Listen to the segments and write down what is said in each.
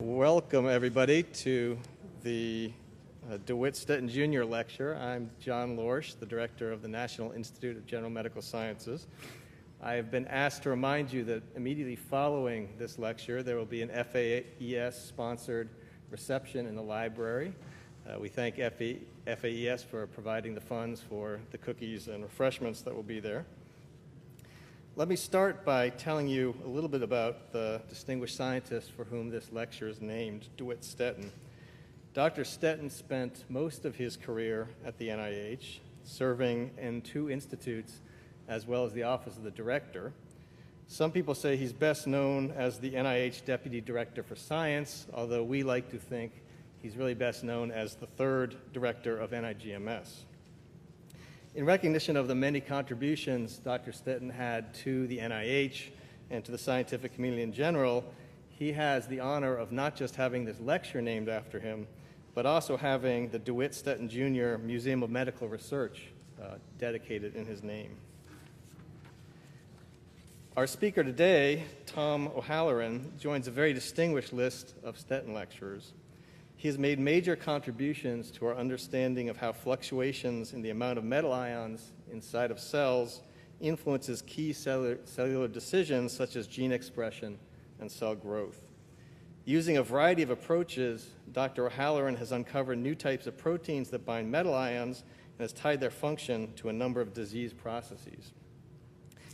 Welcome, everybody, to the DeWitt Stetton Jr. Lecture. I'm John Lorsch, the director of the National Institute of General Medical Sciences. I have been asked to remind you that immediately following this lecture, there will be an FAES-sponsored reception in the library. We thank FAES for providing the funds for the cookies and refreshments that will be there. Let me start by telling you a little bit about the distinguished scientist for whom this lecture is named, DeWitt Stetton. Dr. Stetton spent most of his career at the NIH, serving in 2 institutes as well as the Office of the Director. Some people say he's best known as the NIH Deputy Director for Science, although we like to think he's really best known as the 3rd Director of NIGMS. In recognition of the many contributions Dr. Stetton had to the NIH and to the scientific community in general, he has the honor of not just having this lecture named after him, but also having the DeWitt Stetton Jr. Museum of Medical Research dedicated in his name. Our speaker today, Tom O'Halloran, joins a very distinguished list of Stetton lecturers. He has made major contributions to our understanding of how fluctuations in the amount of metal ions inside of cells influences key cellular decisions such as gene expression and cell growth. Using a variety of approaches, Dr. O'Halloran has uncovered new types of proteins that bind metal ions and has tied their function to a number of disease processes.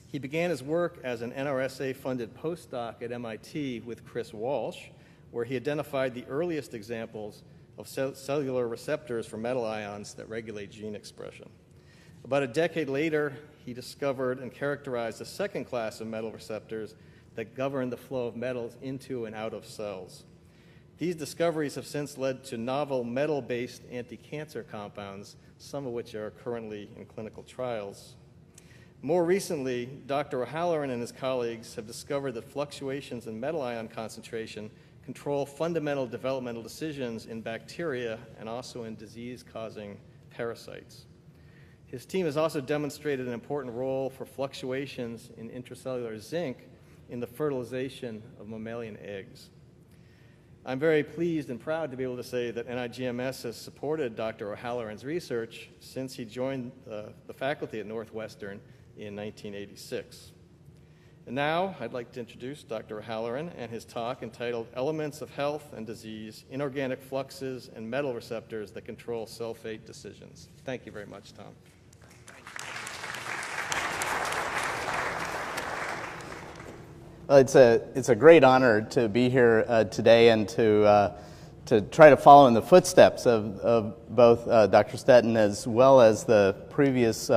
He began his work as an NRSA-funded postdoc at MIT with Chris Walsh, where he identified the earliest examples of cellular receptors for metal ions that regulate gene expression. About a decade later, he discovered and characterized a second class of metal receptors that govern the flow of metals into and out of cells. These discoveries have since led to novel metal-based anti-cancer compounds, some of which are currently in clinical trials. More recently, Dr. O'Halloran and his colleagues have discovered that fluctuations in metal ion concentration control fundamental developmental decisions in bacteria and also in disease-causing parasites. His team has also demonstrated an important role for fluctuations in intracellular zinc in the fertilization of mammalian eggs. I'm very pleased and proud to be able to say that NIGMS has supported Dr. O'Halloran's research since he joined the faculty at Northwestern in 1986. And now, I'd like to introduce Dr. O'Halloran and his talk entitled Elements of Health and Disease, Inorganic Fluxes and Metal Receptors that Control Cell Fate Decisions. Thank you very much, Tom. Well, it's a great honor to be here today and to try to follow in the footsteps of both Dr. Stetton as well as the previous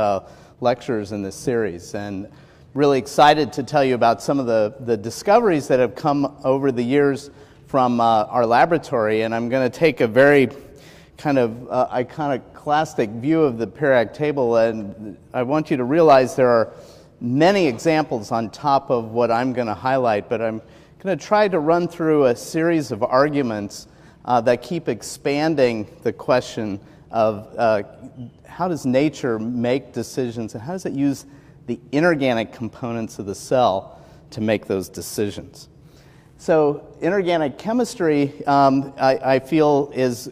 lectures in this series. And really excited to tell you about some of the discoveries that have come over the years from our laboratory, and I'm going to take a very kind of iconoclastic view of the periodic table, and I want you to realize there are many examples on top of what I'm going to highlight, but I'm going to try to run through a series of arguments that keep expanding the question of how does nature make decisions, and how does it use the inorganic components of the cell to make those decisions. So inorganic chemistry, I feel, is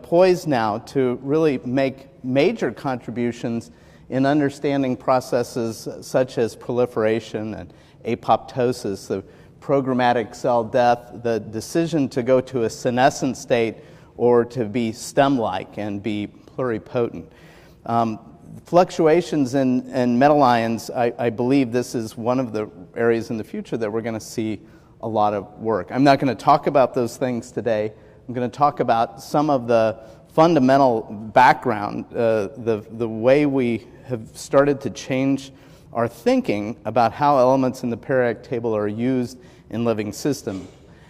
poised now to really make major contributions in understanding processes such as proliferation and apoptosis, the programmatic cell death, the decision to go to a senescent state or to be stem-like and be pluripotent. Fluctuations in metal ions, I believe this is one of the areas in the future that we're going to see a lot of work. I'm not going to talk about those things today. I'm going to talk about some of the fundamental background, the way we have started to change our thinking about how elements in the periodic table are used in living systems.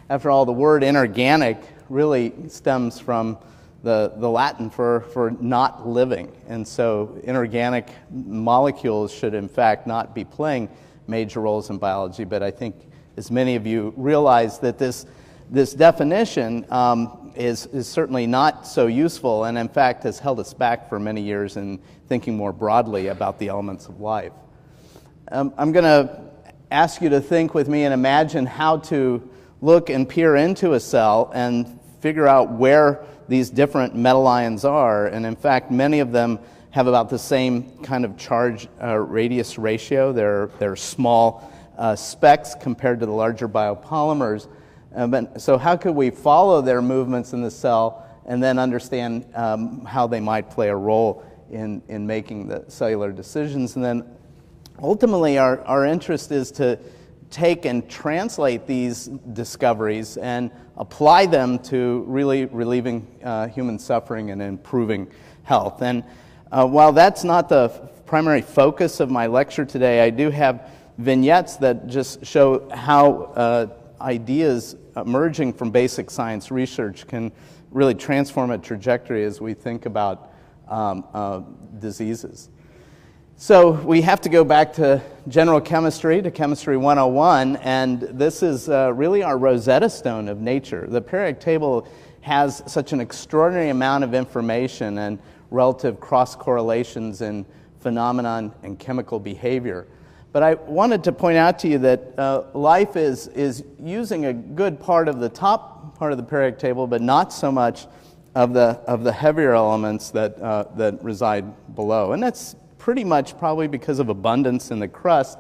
After all, the word inorganic really stems from the Latin for not living. And so inorganic molecules should in fact not be playing major roles in biology, but I think as many of you realize that this definition is certainly not so useful, and in fact has held us back for many years in thinking more broadly about the elements of life. I'm going to ask you to think with me and imagine how to look and peer into a cell and figure out where these different metal ions are. And in fact, many of them have about the same kind of charge radius ratio. They're small specks compared to the larger biopolymers. So how could we follow their movements in the cell and then understand how they might play a role in making the cellular decisions? And then ultimately our interest is to take and translate these discoveries and apply them to really relieving human suffering and improving health. And while that's not the primary focus of my lecture today, I do have vignettes that just show how ideas emerging from basic science research can really transform a trajectory as we think about diseases. So we have to go back to general chemistry, to Chemistry 101, and this is really our Rosetta Stone of nature. The periodic table has such an extraordinary amount of information and relative cross-correlations in phenomenon and chemical behavior. But I wanted to point out to you that life is using a good part of the top part of the periodic table, but not so much of the heavier elements that reside below. And that's pretty much probably because of abundance in the crust.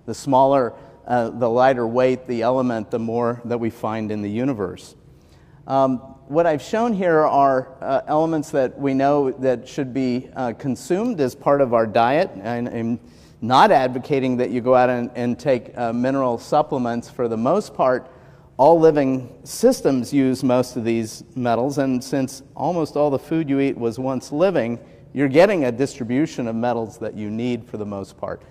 The smaller, the lighter weight the element, the more that we find in the universe. What I've shown here are elements that we know that should be consumed as part of our diet. And I'm not advocating that you go out and take mineral supplements. For the most part, all living systems use most of these metals, and since almost all the food you eat was once living, you're getting a distribution of metals that you need for the most part.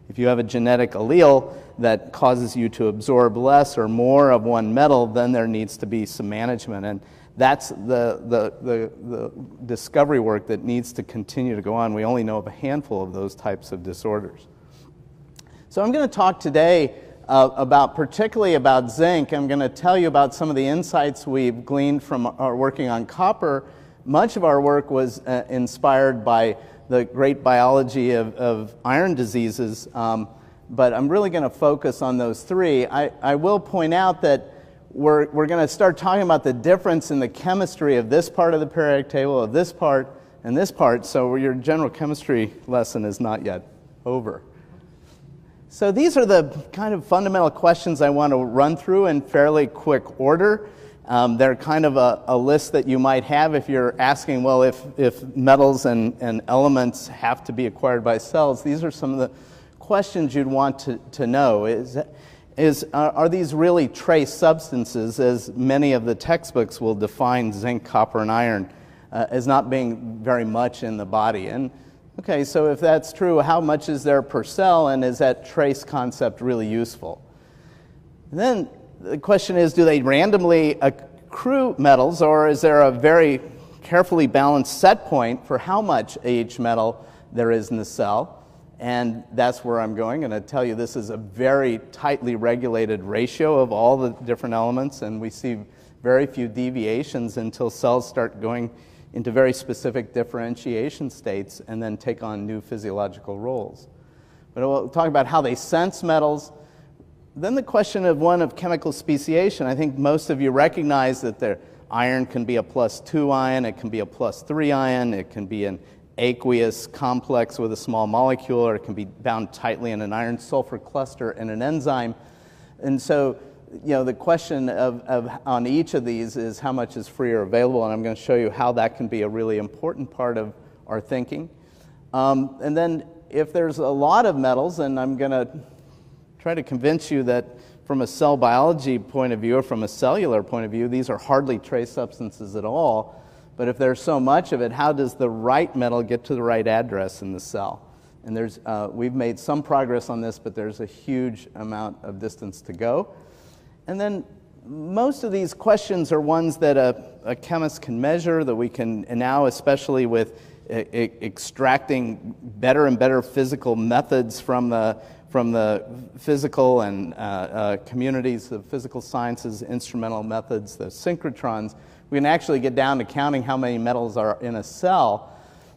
If you have a genetic allele that causes you to absorb less or more of one metal, then there needs to be some management. And that's the discovery work that needs to continue to go on. We only know of a handful of those types of disorders. So I'm going to talk today particularly about zinc. I'm going to tell you about some of the insights we've gleaned from our working on copper. Much of our work was inspired by the great biology of iron diseases, but I'm really going to focus on those three. I will point out that we're going to start talking about the difference in the chemistry of this part of the periodic table, of this part, and this part, so your general chemistry lesson is not yet over. So these are the kind of fundamental questions I want to run through in fairly quick order. They're kind of a list that you might have if you're asking, well, if metals and elements have to be acquired by cells. These are some of the questions you'd want to know. Are these really trace substances, as many of the textbooks will define zinc, copper, and iron as not being very much in the body? And okay, so if that's true, how much is there per cell, and is that trace concept really useful? And then the question is, do they randomly accrue metals, or is there a very carefully balanced set point for how much each metal there is in the cell? And that's where I'm going. I'm going to tell you this is a very tightly regulated ratio of all the different elements, and we see very few deviations until cells start going into very specific differentiation states and then take on new physiological roles. But we'll talk about how they sense metals. Then the question of one of chemical speciation. I think most of you recognize that the iron can be a +2 ion, it can be a +3 ion, it can be an aqueous complex with a small molecule, or it can be bound tightly in an iron-sulfur cluster in an enzyme. And so, the question on each of these is how much is free or available, and I'm going to show you how that can be a really important part of our thinking. And then if there's a lot of metals, and I'm going to try to convince you that from a cell biology point of view or from a cellular point of view, these are hardly trace substances at all. But if there's so much of it, how does the right metal get to the right address in the cell? And we've made some progress on this, but there's a huge amount of distance to go. And then most of these questions are ones that a chemist can measure, that we can now, especially with extracting better and better physical methods from the physical and communities of physical sciences, instrumental methods, the synchrotrons, we can actually get down to counting how many metals are in a cell.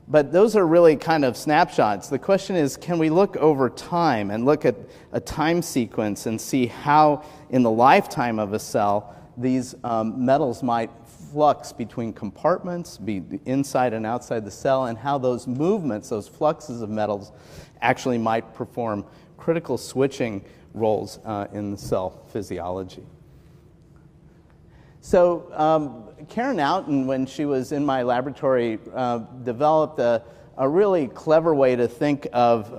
But those are really kind of snapshots. The question is, can we look over time and look at a time sequence and see how, in the lifetime of a cell, these metals might flux between compartments, be inside and outside the cell, and how those movements, those fluxes of metals, actually might perform critical switching roles in the cell physiology. So Karen Outen, when she was in my laboratory, developed a really clever way to think of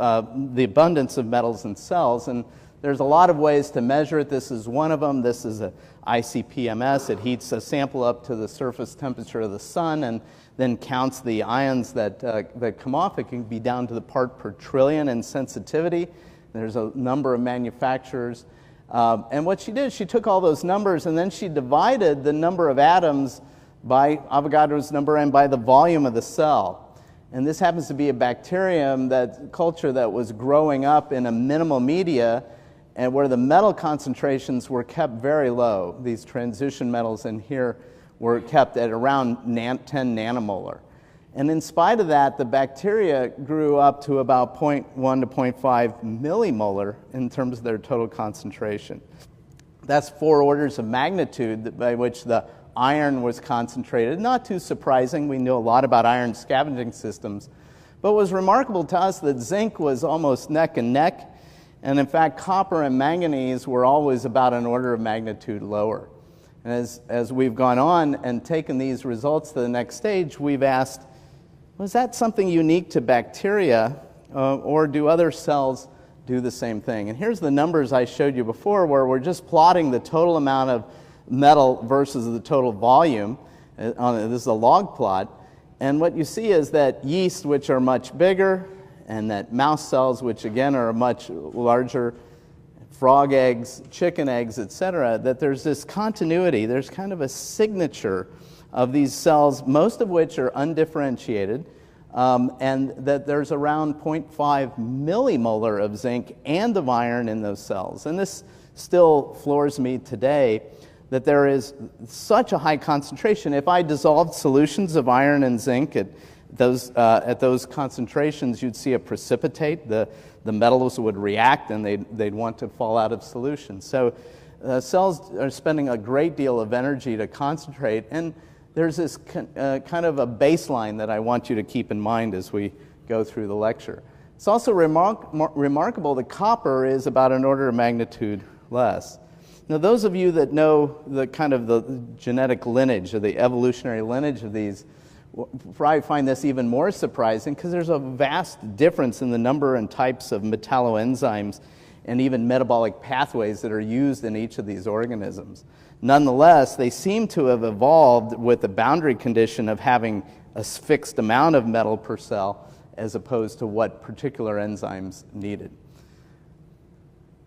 the abundance of metals in cells. And there's a lot of ways to measure it. This is one of them. This is a ICP-MS. It heats a sample up to the surface temperature of the sun and then counts the ions that come off. It can be down to the part per trillion in sensitivity. There's a number of manufacturers. And what she did, she took all those numbers and then she divided the number of atoms by Avogadro's number and by the volume of the cell. And this happens to be a bacterium culture that was growing up in a minimal media and where the metal concentrations were kept very low. These transition metals in here were kept at around 10 nanomolar. And in spite of that, the bacteria grew up to about 0.1 to 0.5 millimolar in terms of their total concentration. That's 4 orders of magnitude by which the iron was concentrated. Not too surprising. We know a lot about iron scavenging systems. But what was remarkable to us that zinc was almost neck and neck. And in fact, copper and manganese were always about an order of magnitude lower. And as we've gone on and taken these results to the next stage, we've asked, was that something unique to bacteria, or do other cells do the same thing? And here's the numbers I showed you before, where we're just plotting the total amount of metal versus the total volume. This is a log plot. And what you see is that yeast, which are much bigger, and that mouse cells, which again are much larger, frog eggs, chicken eggs, etc., that there's this continuity. There's kind of a signature of these cells, most of which are undifferentiated, and that there's around 0.5 millimolar of zinc and of iron in those cells. And this still floors me today, that there is such a high concentration. If I dissolved solutions of iron and zinc at those concentrations, you'd see a precipitate. The metals would react and they'd want to fall out of solution. So cells are spending a great deal of energy to concentrate, and there's this kind of a baseline that I want you to keep in mind as we go through the lecture. It's also remarkable that copper is about an order of magnitude less. Now, those of you that know the kind of the genetic lineage or the evolutionary lineage of these will probably find this even more surprising, because there's a vast difference in the number and types of metalloenzymes and even metabolic pathways that are used in each of these organisms. Nonetheless, they seem to have evolved with the boundary condition of having a fixed amount of metal per cell as opposed to what particular enzymes needed.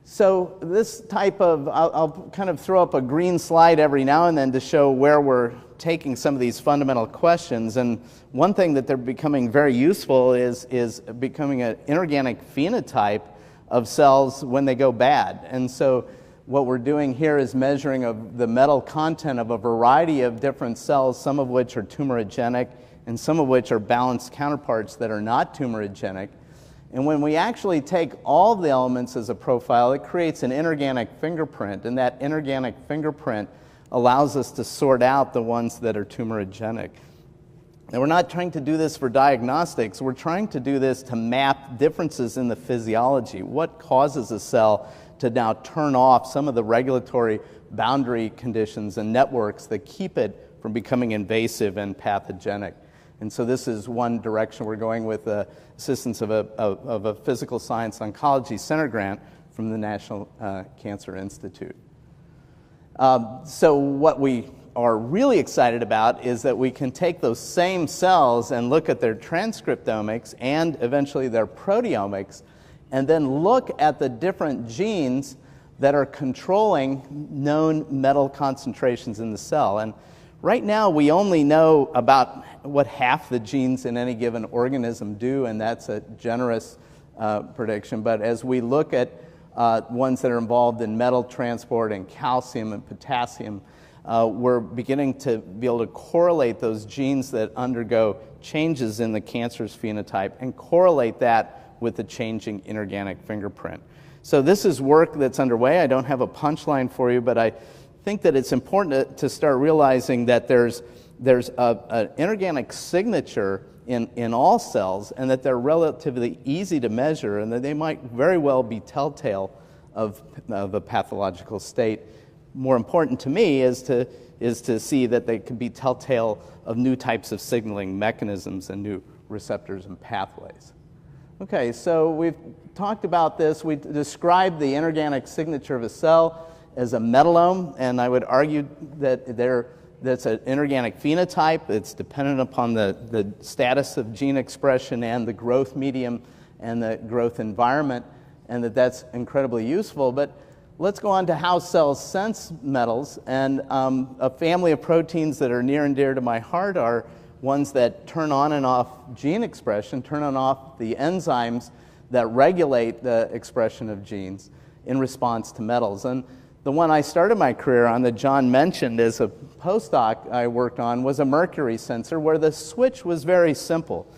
So this type of, I'll kind of throw up a green slide every now and then to show where we're taking some of these fundamental questions. And one thing that they're becoming very useful is becoming an inorganic phenotype of cells when they go bad. And so what we're doing here is measuring of the metal content of a variety of different cells, some of which are tumorigenic and some of which are balanced counterparts that are not tumorigenic. And when we actually take all the elements as a profile, it creates an inorganic fingerprint, and that inorganic fingerprint allows us to sort out the ones that are tumorigenic. Now, we're not trying to do this for diagnostics. We're trying to do this to map differences in the physiology. What causes a cell to now turn off some of the regulatory boundary conditions and networks that keep it from becoming invasive and pathogenic? And so this is one direction we're going with the assistance of a physical science oncology center grant from the National Cancer Institute. So what we are really excited about is that we can take those same cells and look at their transcriptomics and eventually their proteomics, and then look at the different genes that are controlling known metal concentrations in the cell. And right now, we only know about what half the genes in any given organism do, and that's a generous prediction. But as we look at ones that are involved in metal transport and calcium and potassium, we're beginning to be able to correlate those genes that undergo changes in the cancer's phenotype and correlate that with the changing inorganic fingerprint. So this is work that's underway. I don't have a punchline for you, but I think that it's important to start realizing that there's an inorganic signature in all cells, and that they're relatively easy to measure, and that they might very well be telltale of a pathological state. More important to me is to see that they can be telltale of new types of signaling mechanisms and new receptors and pathways. Okay, so we've talked about this. We described the inorganic signature of a cell as a metallome, and I would argue that that's an inorganic phenotype. It's dependent upon the status of gene expression and the growth medium and the growth environment, and that's incredibly useful. But let's go on to how cells sense metals, and a family of proteins that are near and dear to my heart are ones that turn on and off gene expression, turn on and off the enzymes that regulate the expression of genes in response to metals. And the one I started my career on that John mentioned as a postdoc I worked on was a mercury sensor, where the switch was very simple.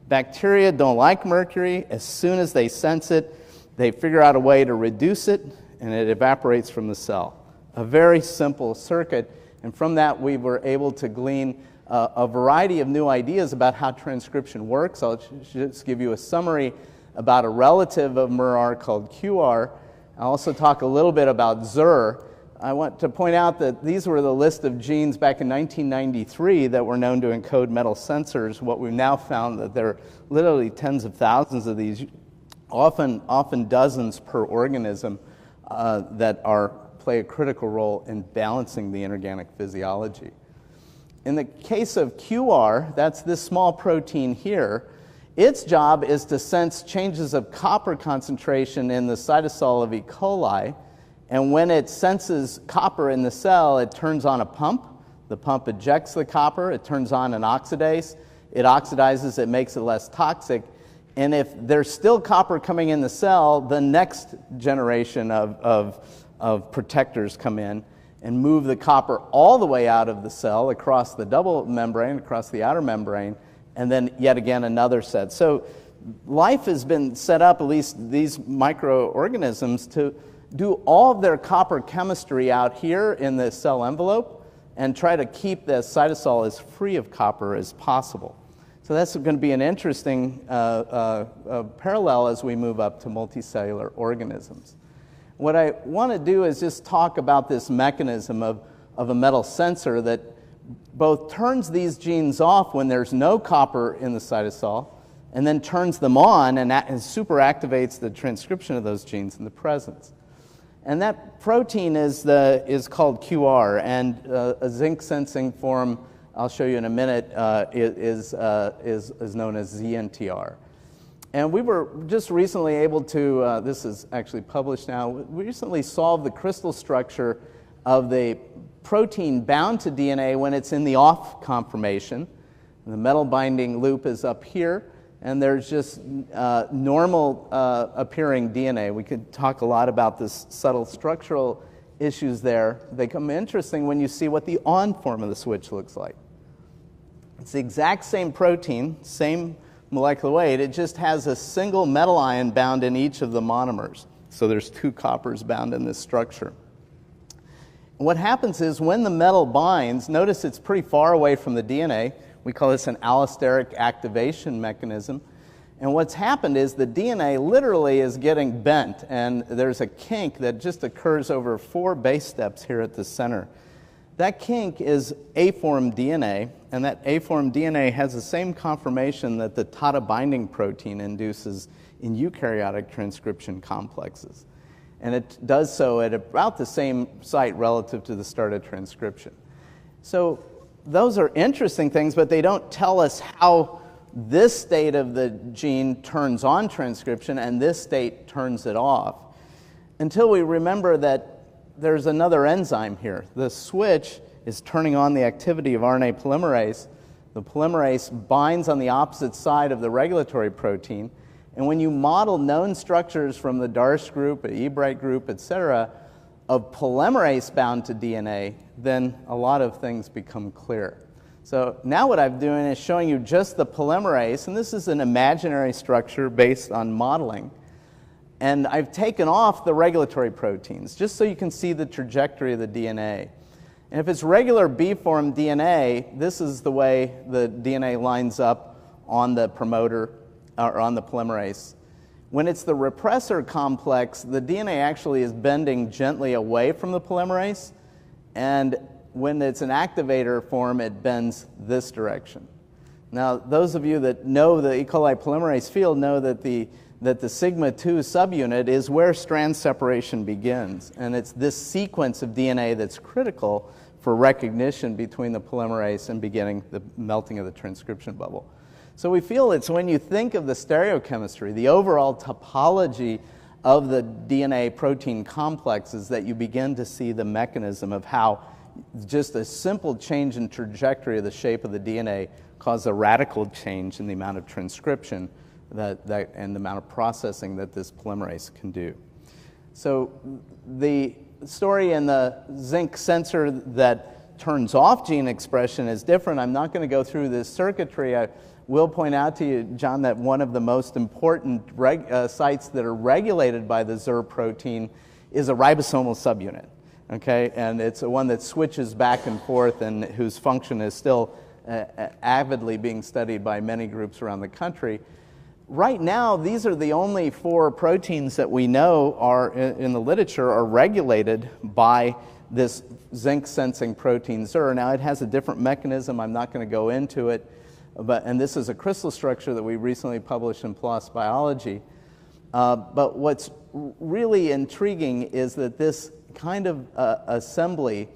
Bacteria don't like mercury. As soon as they sense it, they figure out a way to reduce it, and it evaporates from the cell. A very simple circuit, and from that we were able to glean a variety of new ideas about how transcription works. I'll just give you a summary about a relative of MER called QR. I'll also talk a little bit about ZR. I want to point out that these were the list of genes back in 1993 that were known to encode metal sensors. What we've now found that there are literally tens of thousands of these, often dozens per organism, that play a critical role in balancing the inorganic physiology. In the case of QR, that's this small protein here. Its job is to sense changes of copper concentration in the cytosol of E. coli, and when it senses copper in the cell, it turns on a pump. The pump ejects the copper. It turns on an oxidase. It oxidizes. It makes it less toxic. And if there's still copper coming in the cell, the next generation of protectors come in and move the copper all the way out of the cell, across the double membrane, across the outer membrane, and then yet again another set. So life has been set up, at least these microorganisms, to do all of their copper chemistry out here in the cell envelope and try to keep the cytosol as free of copper as possible. So that's going to be an interesting parallel as we move up to multicellular organisms. What I want to do is just talk about this mechanism of a metal sensor that both turns these genes off when there's no copper in the cytosol, and then turns them on and super activates the transcription of those genes in the presence. And that protein is called QR, and a zinc sensing form, I'll show you in a minute, is known as ZNTR. And we were just recently able to, this is actually published now, we recently solved the crystal structure of the protein bound to DNA when it's in the off conformation. And the metal binding loop is up here, and there's just normal appearing DNA. We could talk a lot about this subtle structural issues there. They become interesting when you see what the on form of the switch looks like. It's the exact same protein, same molecular weight, it just has a single metal ion bound in each of the monomers. So there's two coppers bound in this structure. What happens is when the metal binds, notice it's pretty far away from the DNA. We call this an allosteric activation mechanism. And what's happened is the DNA literally is getting bent, and there's a kink that just occurs over 4 base steps here at the center. That kink is A-form DNA, and that A-form DNA has the same conformation that the TATA binding protein induces in eukaryotic transcription complexes. And it does so at about the same site relative to the start of transcription. So those are interesting things, but they don't tell us how this state of the gene turns on transcription and this state turns it off, until we remember that there's another enzyme here. The switch is turning on the activity of RNA polymerase. The polymerase binds on the opposite side of the regulatory protein. And when you model known structures from the DARS group, the eBright group, etc., of polymerase bound to DNA, then a lot of things become clear. So now what I'm doing is showing you just the polymerase, and this is an imaginary structure based on modeling. And I've taken off the regulatory proteins, just so you can see the trajectory of the DNA. And if it's regular B-form DNA, this is the way the DNA lines up on the promoter, or on the polymerase. When it's the repressor complex, the DNA actually is bending gently away from the polymerase, and when it's an activator form, it bends this direction. Now, those of you that know the E. coli polymerase field know that the sigma 2 subunit is where strand separation begins, and it's this sequence of DNA that's critical for recognition between the polymerase and beginning the melting of the transcription bubble. So we feel it's when you think of the stereochemistry, the overall topology of the DNA protein complexes, that you begin to see the mechanism of how just a simple change in trajectory of the shape of the DNA causes a radical change in the amount of transcription and the amount of processing that this polymerase can do. So the story in the zinc sensor that turns off gene expression is different. I'm not going to go through this circuitry. I will point out to you, John, that one of the most important sites that are regulated by the ZR protein is a ribosomal subunit. Okay, and it's one that switches back and forth and whose function is still avidly being studied by many groups around the country. Right now, these are the only 4 proteins that we know are in the literature are regulated by this zinc sensing protein ZR. Now, it has a different mechanism. I'm not going to go into it, and this is a crystal structure that we recently published in PLOS Biology. But what's really intriguing is that this kind of assembly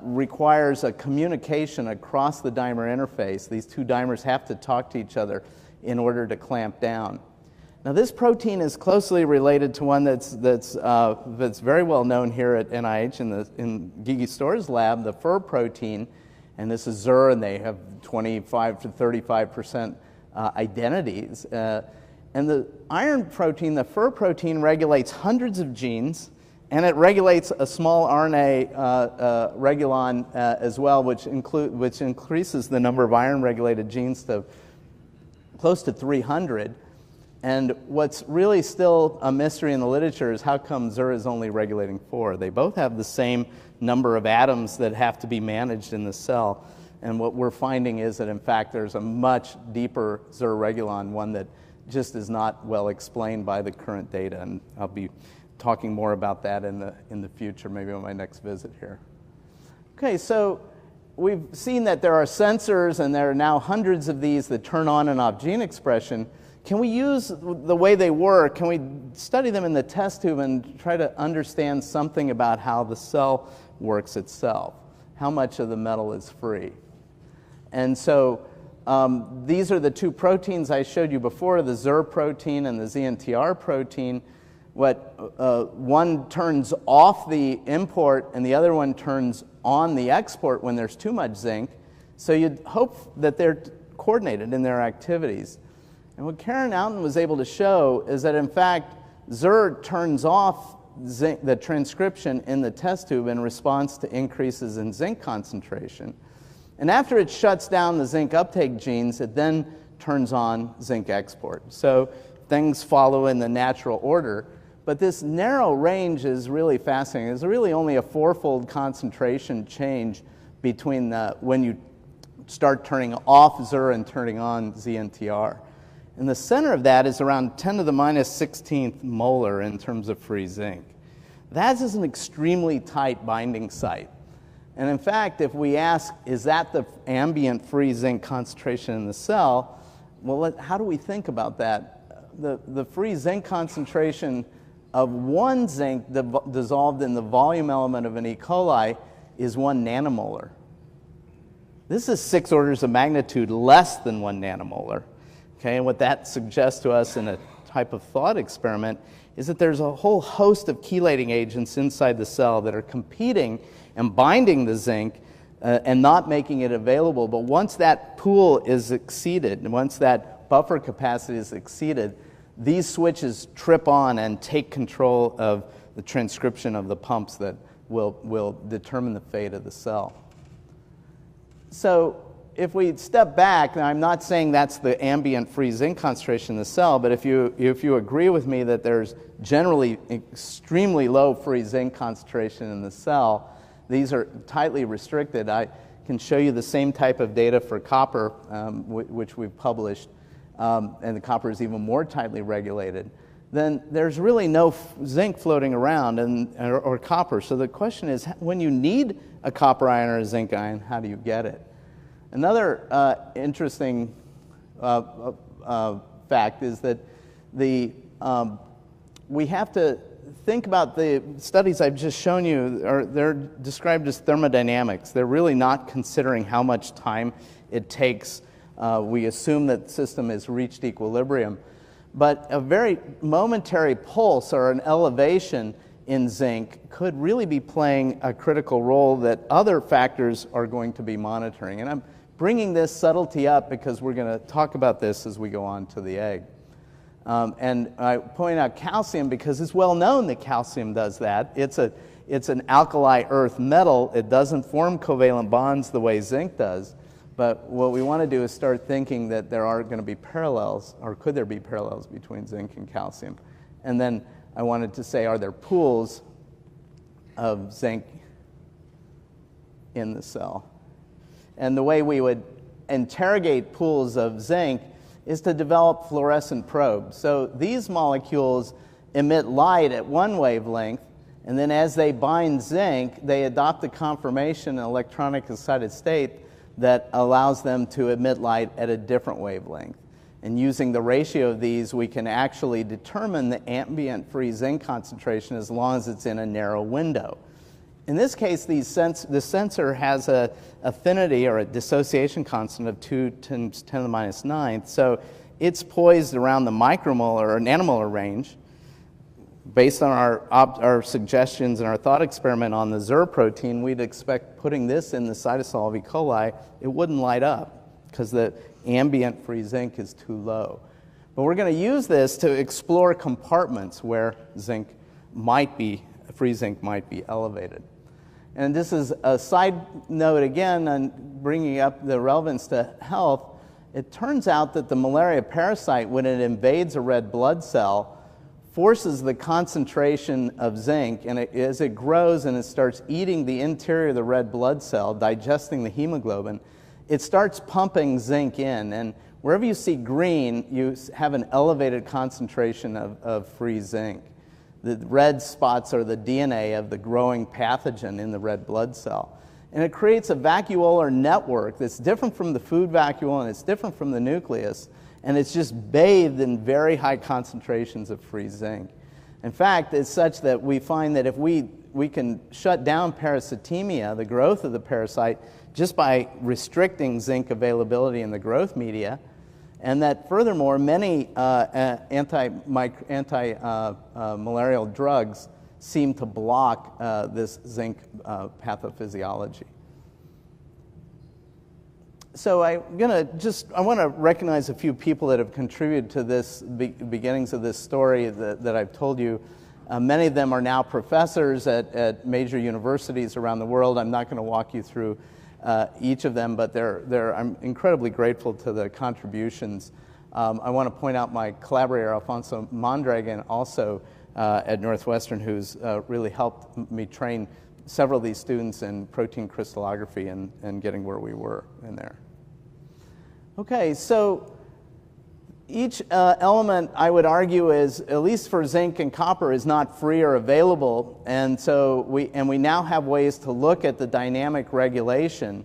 requires a communication across the dimer interface. These 2 dimers have to talk to each other in order to clamp down. Now, this protein is closely related to one that's very well known here at NIH in Gigi Storr's lab, the FIR protein, and this is ZR, and they have 25 to 35% identities. And the iron protein, the FIR protein, regulates hundreds of genes, and it regulates a small RNA regulon as well, which increases the number of iron-regulated genes to close to 300. And what's really still a mystery in the literature is how come ZR is only regulating 4? They both have the same number of atoms that have to be managed in the cell. And what we're finding is that, in fact, there's a much deeper ZR regulon, one that just is not well explained by the current data. And I'll be talking more about that in the future, maybe on my next visit here. Okay, so we've seen that there are sensors, and there are now hundreds of these that turn on and off gene expression. Can we use the way they work? Can we study them in the test tube and try to understand something about how the cell works itself? How much of the metal is free? And so these are the 2 proteins I showed you before, the ZR protein and the ZNTR protein. One turns off the import and the other one turns on the export when there's too much zinc. So you'd hope that they're coordinated in their activities. And what Karen Outen was able to show is that, in fact, ZR turns off zinc, the transcription in the test tube in response to increases in zinc concentration. And after it shuts down the zinc uptake genes, it then turns on zinc export. So things follow in the natural order. But this narrow range is really fascinating. There's really only a 4-fold concentration change between when you start turning off ZR and turning on ZNTR. And the center of that is around 10 to the minus 16th molar in terms of free zinc. That is an extremely tight binding site. And in fact, if we ask, is that the ambient free zinc concentration in the cell? Well, how do we think about that? The free zinc concentration of 1 zinc dissolved in the volume element of an E. coli is 1 nanomolar. This is 6 orders of magnitude less than 1 nanomolar. Okay, and what that suggests to us in a type of thought experiment is that there's a whole host of chelating agents inside the cell that are competing and binding the zinc and not making it available. But once that pool is exceeded, and once that buffer capacity is exceeded, these switches trip on and take control of the transcription of the pumps that will determine the fate of the cell. So if we step back, now I'm not saying that's the ambient free zinc concentration in the cell, but if you agree with me that there's generally extremely low free zinc concentration in the cell, these are tightly restricted. I can show you the same type of data for copper, which we've published, and the copper is even more tightly regulated. Then there's really no zinc floating around or copper. So the question is, when you need a copper ion or a zinc ion, how do you get it? Another interesting fact is that we have to think about the studies I've just shown you. They're described as thermodynamics. They're really not considering how much time it takes. We assume that the system has reached equilibrium. But a very momentary pulse or an elevation in zinc could really be playing a critical role that other factors are going to be monitoring. And I'm bringing this subtlety up because we're going to talk about this as we go on to the egg. And I point out calcium because it's well known that calcium does that. It's an alkali earth metal. It doesn't form covalent bonds the way zinc does. But what we want to do is start thinking that there are going to be parallels, or could there be parallels between zinc and calcium? And then I wanted to say, are there pools of zinc in the cell? And the way we would interrogate pools of zinc is to develop fluorescent probes. So these molecules emit light at one wavelength, and then as they bind zinc, they adopt a conformation, an electronic excited state, that allows them to emit light at a different wavelength. And using the ratio of these, we can actually determine the ambient free zinc concentration as long as it's in a narrow window. In this case, the sensor has an affinity or a dissociation constant of 2 times 10 to the minus 9. So it's poised around the micromolar or nanomolar range. Based on our suggestions and our thought experiment on the ZIR protein, we'd expect putting this in the cytosol of E. coli, it wouldn't light up because the ambient free zinc is too low. But we're going to use this to explore compartments where free zinc might be elevated. And this is a side note again on bringing up the relevance to health. It turns out that the malaria parasite, when it invades a red blood cell, forces the concentration of zinc, and as it grows and it starts eating the interior of the red blood cell, digesting the hemoglobin, it starts pumping zinc in. And wherever you see green, you have an elevated concentration of free zinc. The red spots are the DNA of the growing pathogen in the red blood cell. And it creates a vacuolar network that's different from the food vacuole, and it's different from the nucleus. And it's just bathed in very high concentrations of free zinc. In fact, it's such that we find that if we can shut down parasitemia, the growth of the parasite, just by restricting zinc availability in the growth media, and that furthermore, many anti-malarial drugs seem to block this zinc pathophysiology. So I want to recognize a few people that have contributed to this beginnings of this story that I've told you. Many of them are now professors at major universities around the world. I'm not going to walk you through each of them, but I'm incredibly grateful to the contributions. I want to point out my collaborator, Alfonso Mondragon, also at Northwestern, who's really helped me train several of these students in protein crystallography and getting where we were in there. Okay, so each element, I would argue, is, at least for zinc and copper, is not free or available, and so we now have ways to look at the dynamic regulation.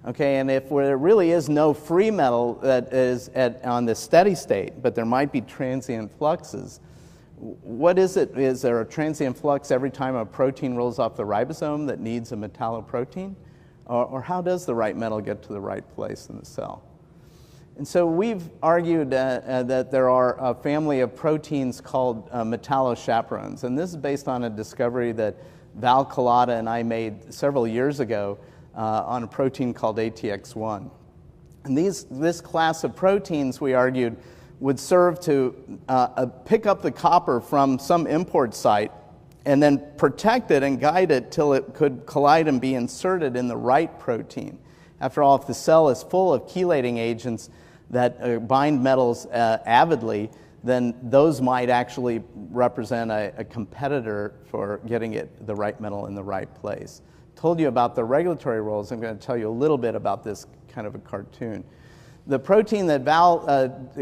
Okay, and if there really is no free metal that is on the steady state, but there might be transient fluxes, what is it? Is there a transient flux every time a protein rolls off the ribosome that needs a metalloprotein? Or how does the right metal get to the right place in the cell? And so we've argued that there are a family of proteins called metallochaperones. And this is based on a discovery that Val Collada and I made several years ago on a protein called ATX1. And this class of proteins, we argued, would serve to pick up the copper from some import site and then protect it and guide it till it could collide and be inserted in the right protein. After all, if the cell is full of chelating agents that bind metals avidly, then those might actually represent a competitor for getting the right metal in the right place. Told you about the regulatory roles. I'm going to tell you a little bit about this kind of a cartoon. The protein that Val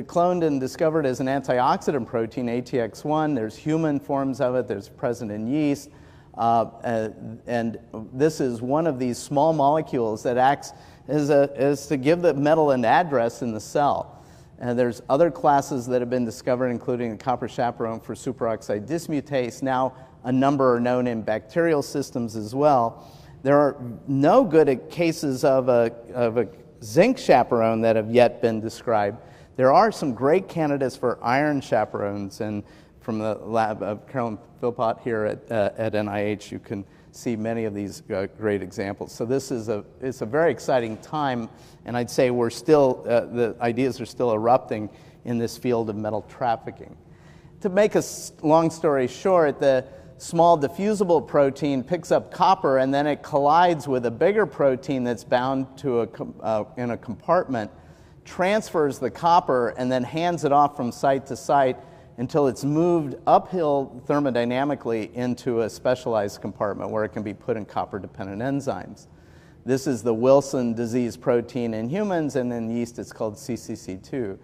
cloned and discovered as an antioxidant protein, ATX1, there's human forms of it, there's present in yeast, and this is one of these small molecules that acts as to give the metal an address in the cell. And there's other classes that have been discovered, including the copper chaperone for superoxide dismutase. Now, a number are known in bacterial systems as well. There are no good cases of a zinc chaperone that have yet been described. There are some great candidates for iron chaperones, and from the lab of Carolyn Philpott here at NIH, you can see many of these great examples. So this is it's a very exciting time, and I'd say we're still, the ideas are still erupting in this field of metal trafficking. To make a long story short, the small diffusible protein picks up copper and then it collides with a bigger protein that's bound to in a compartment, transfers the copper, and then hands it off from site to site until it's moved uphill thermodynamically into a specialized compartment where it can be put in copper-dependent enzymes. This is the Wilson disease protein in humans, and in yeast it's called CCC2.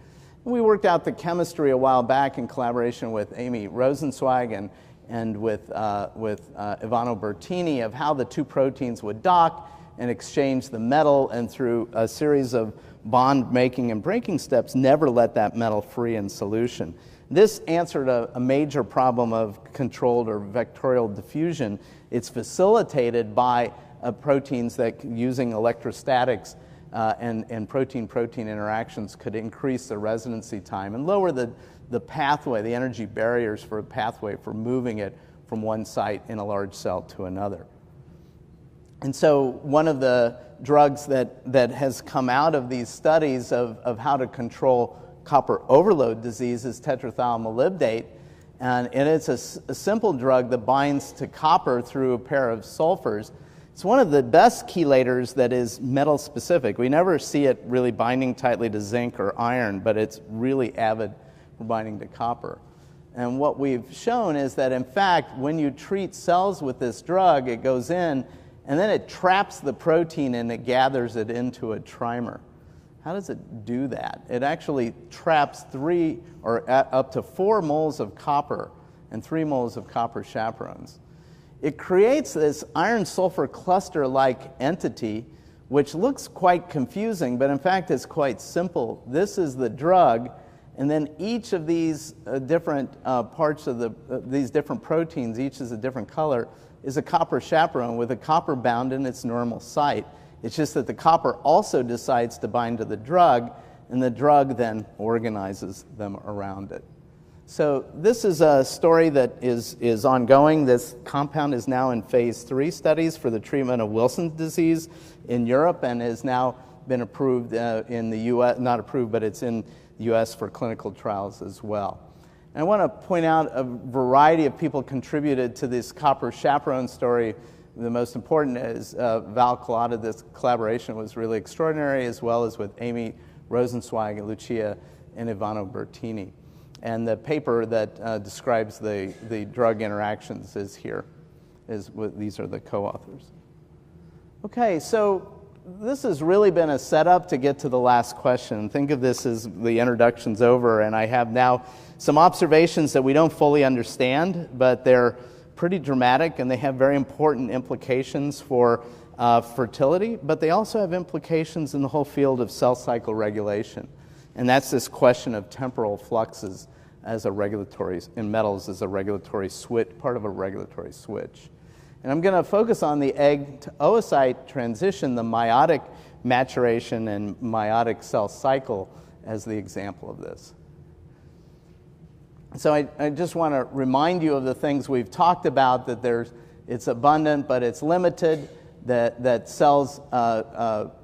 We worked out the chemistry a while back in collaboration with Amy Rosenzweig and with Ivano Bertini of how the two proteins would dock and exchange the metal, and through a series of bond making and breaking steps, never let that metal free in solution. This answered a major problem of controlled or vectorial diffusion. It's facilitated by proteins that, using electrostatics and protein-protein interactions, could increase the residency time and lower the pathway, the energy barriers for a pathway for moving it from one site in a large cell to another. And so one of the drugs that has come out of these studies of how to control copper overload disease is tetrathiomolybdate, and it's a simple drug that binds to copper through a pair of sulfurs. It's one of the best chelators that is metal specific. We never see it really binding tightly to zinc or iron, but it's really avid for binding to copper. And what we've shown is that, in fact, when you treat cells with this drug, it goes in and then it traps the protein and it gathers it into a trimer. How does it do that? It actually traps 3 or up to 4 moles of copper and 3 moles of copper chaperones. It creates this iron-sulfur cluster-like entity, which looks quite confusing, but in fact is quite simple. This is the drug, and then each of these different parts of these different proteins, each is a different color, is a copper chaperone with a copper bound in its normal site. It's just that the copper also decides to bind to the drug, and the drug then organizes them around it. So this is a story that is ongoing. This compound is now in phase 3 studies for the treatment of Wilson's disease in Europe, and has now been approved in the U.S., not approved, but it's in the U.S. for clinical trials as well. And I want to point out a variety of people contributed to this copper chaperone story. The most important is Val Collada. This collaboration was really extraordinary, as well as with Amy Rosenzweig and Lucia and Ivano Bertini. And the paper that describes the drug interactions is here. These are the co-authors. Okay, so this has really been a setup to get to the last question. Think of this as the introduction's over, and I have now some observations that we don't fully understand, but they're pretty dramatic, and they have very important implications for fertility, but they also have implications in the whole field of cell cycle regulation. And that's this question of temporal fluxes as a regulatory, in metals as a regulatory switch, part of a regulatory switch. And I'm going to focus on the egg to oocyte transition, the meiotic maturation and meiotic cell cycle as the example of this. So I just want to remind you of the things we've talked about, that it's abundant, but it's limited, that cells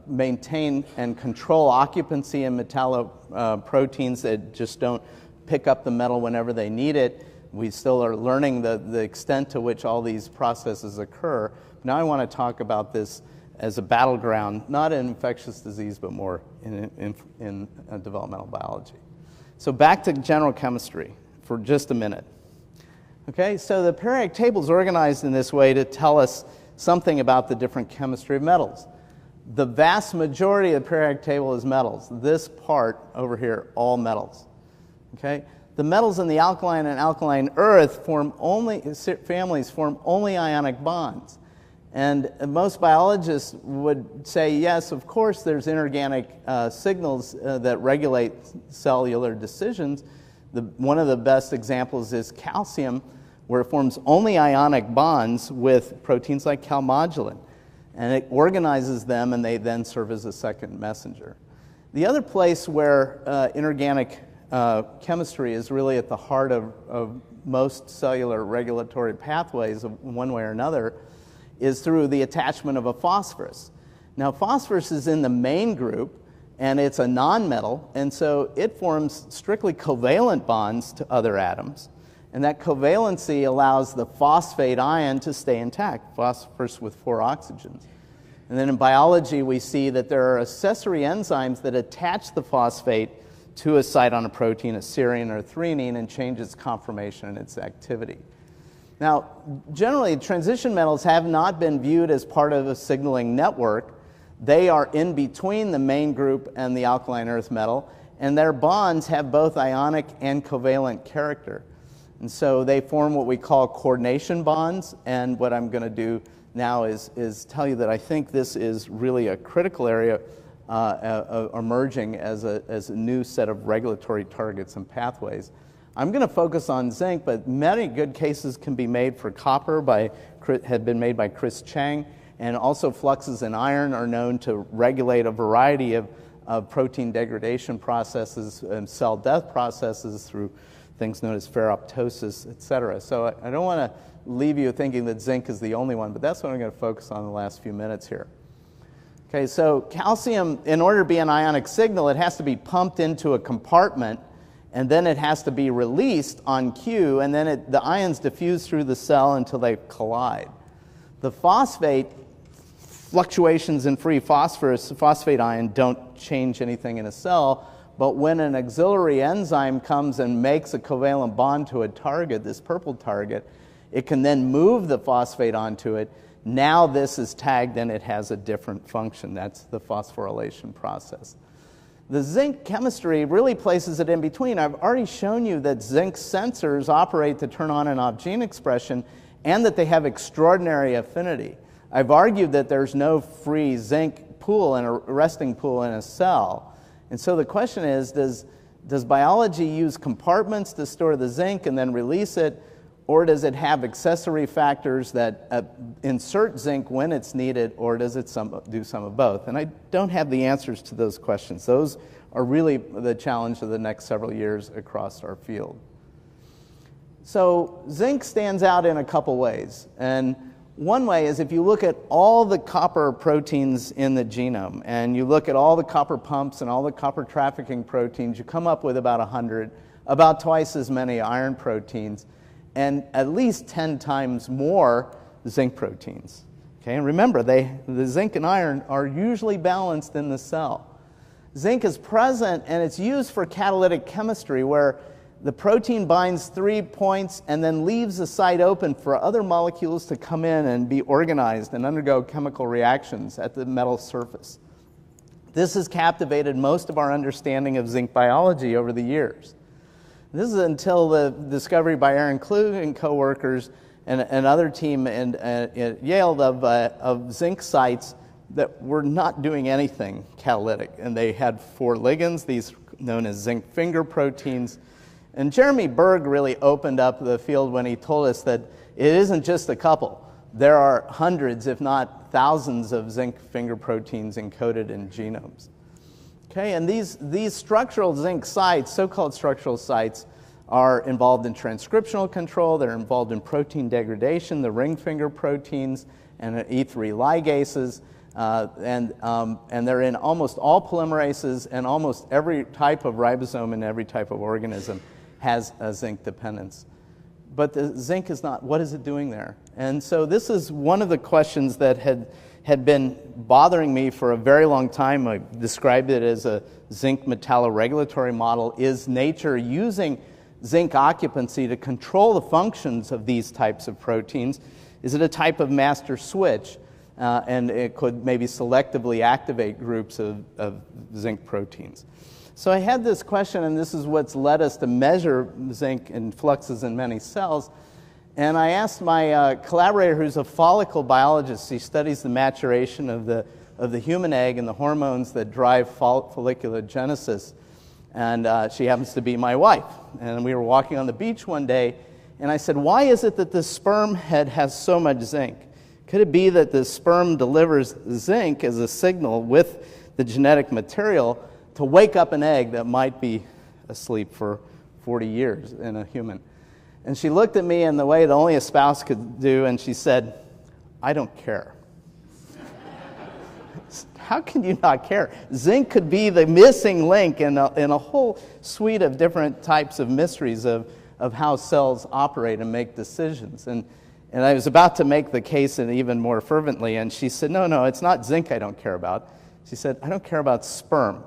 maintain and control occupancy in metalloproteins that just don't pick up the metal whenever they need it. We still are learning the extent to which all these processes occur. Now I want to talk about this as a battleground, not in infectious disease, but more in developmental biology. So back to general chemistry for just a minute. Okay, so the periodic table is organized in this way to tell us something about the different chemistry of metals. The vast majority of the periodic table is metals. This part over here, all metals. Okay, the metals in the alkaline and alkaline earth families form only ionic bonds. And most biologists would say, yes, of course, there's inorganic signals that regulate cellular decisions. One of the best examples is calcium, where it forms only ionic bonds with proteins like calmodulin. And it organizes them, and they then serve as a second messenger. The other place where inorganic chemistry is really at the heart of most cellular regulatory pathways, one way or another, is through the attachment of a phosphorus. Now, phosphorus is in the main group, and it's a nonmetal, and so it forms strictly covalent bonds to other atoms. And that covalency allows the phosphate ion to stay intact, phosphorus with 4 oxygens. And then in biology, we see that there are accessory enzymes that attach the phosphate to a site on a protein, a serine or a threonine, and change its conformation and its activity. Now, generally, transition metals have not been viewed as part of a signaling network. They are in between the main group and the alkaline earth metal, and their bonds have both ionic and covalent character. And so they form what we call coordination bonds, and what I'm going to do now is tell you that I think this is really a critical area emerging as a new set of regulatory targets and pathways. I'm going to focus on zinc, but many good cases can be made for copper have been made by Chris Chang, and also fluxes in iron are known to regulate a variety of protein degradation processes and cell death processes through things known as ferroptosis, et cetera. So I don't want to leave you thinking that zinc is the only one, but that's what I'm going to focus on in the last few minutes here. Okay, so calcium, in order to be an ionic signal, it has to be pumped into a compartment, and then it has to be released on cue, and then the ions diffuse through the cell until they collide. The phosphate fluctuations in free phosphorus, the phosphate ion, don't change anything in a cell, but when an auxiliary enzyme comes and makes a covalent bond to a target, this purple target, it can then move the phosphate onto it. Now this is tagged and it has a different function. That's the phosphorylation process. The zinc chemistry really places it in between. I've already shown you that zinc sensors operate to turn on and off gene expression, and that they have extraordinary affinity. I've argued that there's no free zinc pool and a resting pool in a cell. And so the question is, does biology use compartments to store the zinc and then release it, or does it have accessory factors that insert zinc when it's needed, or does it do some of both? And I don't have the answers to those questions. Those are really the challenge of the next several years across our field. So zinc stands out in a couple ways. And one way is if you look at all the copper proteins in the genome, and you look at all the copper pumps and all the copper trafficking proteins, you come up with about 100, about twice as many iron proteins, and at least 10 times more zinc proteins. Okay, and remember, the zinc and iron are usually balanced in the cell. Zinc is present, and it's used for catalytic chemistry, where the protein binds 3 points and then leaves the site open for other molecules to come in and be organized and undergo chemical reactions at the metal surface. This has captivated most of our understanding of zinc biology over the years. This is until the discovery by Aaron Klug and co-workers and another team at Yale of zinc sites that were not doing anything catalytic. And they had 4 ligands, these known as zinc finger proteins. And Jeremy Berg really opened up the field when he told us that it isn't just a couple. There are hundreds, if not thousands, of zinc finger proteins encoded in genomes. Okay, and these structural zinc sites, so-called structural sites, are involved in transcriptional control. They're involved in protein degradation, the ring finger proteins, and E3 ligases, and they're in almost all polymerases, and almost every type of ribosome and every type of organism has a zinc dependence. but the zinc is not. What is it doing there? And so this is one of the questions that had been bothering me for a very long time. I described it as a zinc metalloregulatory model. Is nature using zinc occupancy to control the functions of these types of proteins? Is it a type of master switch? And it could maybe selectively activate groups of zinc proteins. So I had this question, and this is what's led us to measure zinc in fluxes in many cells. And I asked my collaborator, who's a follicle biologist. He studies the maturation of the human egg and the hormones that drive folliculogenesis. And she happens to be my wife. And we were walking on the beach one day, and I said, why is it that the sperm head has so much zinc? Could it be that the sperm delivers zinc as a signal with the genetic material to wake up an egg that might be asleep for 40 years in a human? And she looked at me in the way that only a spouse could do, and she said, I don't care. How can you not care? Zinc could be the missing link in a whole suite of different types of mysteries of how cells operate and make decisions. And I was about to make the case and even more fervently, and she said, no, it's not zinc I don't care about. She said, I don't care about sperm.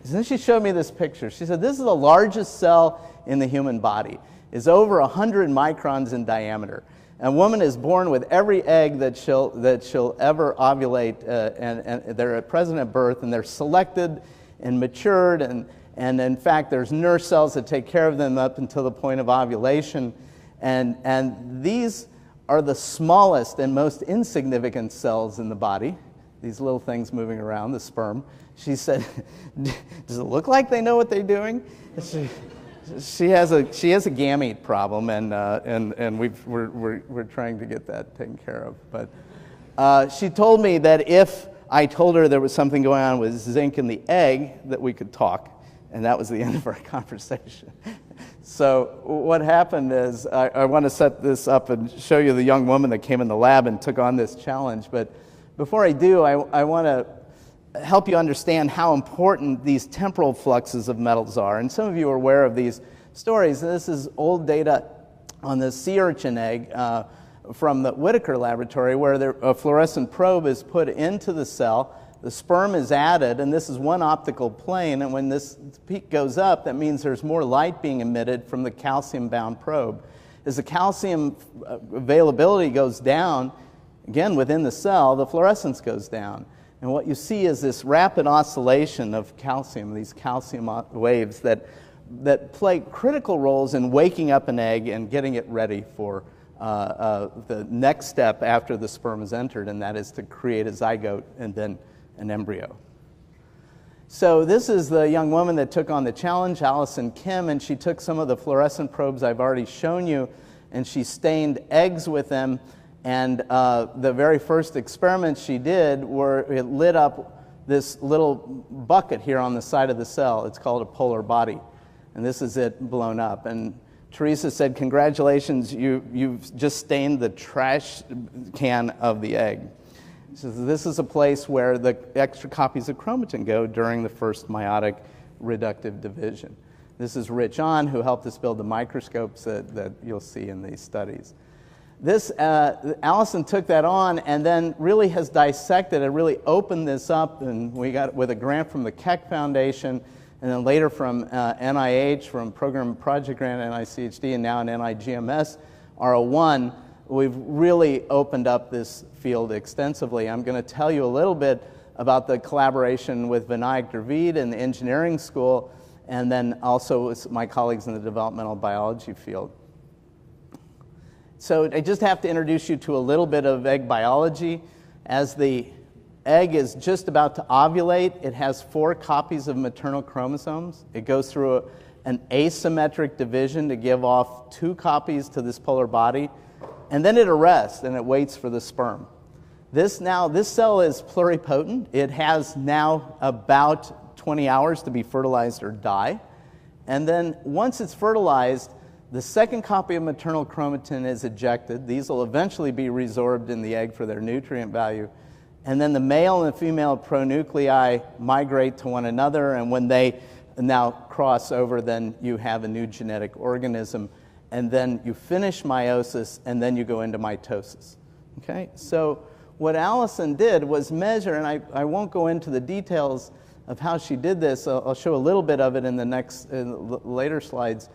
And then she showed me this picture. She said, this is the largest cell in the human body. It's over 100 microns in diameter. A woman is born with every egg that she'll ever ovulate, and they're present at birth, and they're selected and matured, and in fact, there's nurse cells that take care of them up until the point of ovulation. And these are the smallest and most insignificant cells in the body, these little things moving around, the sperm. She said, does it look like they know what they're doing? She has a gamete problem, and we're trying to get that taken care of. But she told me that if I told her there was something going on with zinc in the egg, that we could talk, and that was the end of our conversation. So what happened is, I want to set this up and show you the young woman that came in the lab and took on this challenge. But before I do, I want to help you understand how important these temporal fluxes of metals are. And some of you are aware of these stories. This is old data on the sea urchin egg from the Whitaker laboratory, where a fluorescent probe is put into the cell. The sperm is added, and this is one optical plane, and when this peak goes up, that means there's more light being emitted from the calcium-bound probe. As the calcium availability goes down, again within the cell, the fluorescence goes down. And what you see is this rapid oscillation of calcium, these calcium waves that play critical roles in waking up an egg and getting it ready for the next step after the sperm is entered, and that is to create a zygote and then an embryo. So this is the young woman that took on the challenge, Allison Kim, and she took some of the fluorescent probes I've already shown you, and she stained eggs with them. And the very first experiments she did were, it lit up this little bucket here on the side of the cell. It's called a polar body. And this is it blown up. And Teresa said, congratulations, you've just stained the trash can of the egg. So this is a place where the extra copies of chromatin go during the first meiotic reductive division. This is Rich On, who helped us build the microscopes that you'll see in these studies. This, Allison took that on and then really has dissected and really opened this up, and we got with a grant from the Keck Foundation, and then later from NIH, from Program Project Grant, NICHD, and now in NIGMS, R01, we've really opened up this field extensively. I'm going to tell you a little bit about the collaboration with Vinayak Dravid in the engineering school, and then also with my colleagues in the developmental biology field. So I just have to introduce you to a little bit of egg biology. As the egg is just about to ovulate, it has 4 copies of maternal chromosomes. It goes through an asymmetric division to give off 2 copies to this polar body, and then it arrests and it waits for the sperm. This cell is pluripotent. It has now about 20 hours to be fertilized or die. And then once it's fertilized, the second copy of maternal chromatin is ejected. These will eventually be resorbed in the egg for their nutrient value. And then the male and the female pronuclei migrate to one another, and when they now cross over, then you have a new genetic organism. and then you finish meiosis, and then you go into mitosis. Okay? So what Allison did was measure, and I won't go into the details of how she did this. I'll show a little bit of it in the later slides.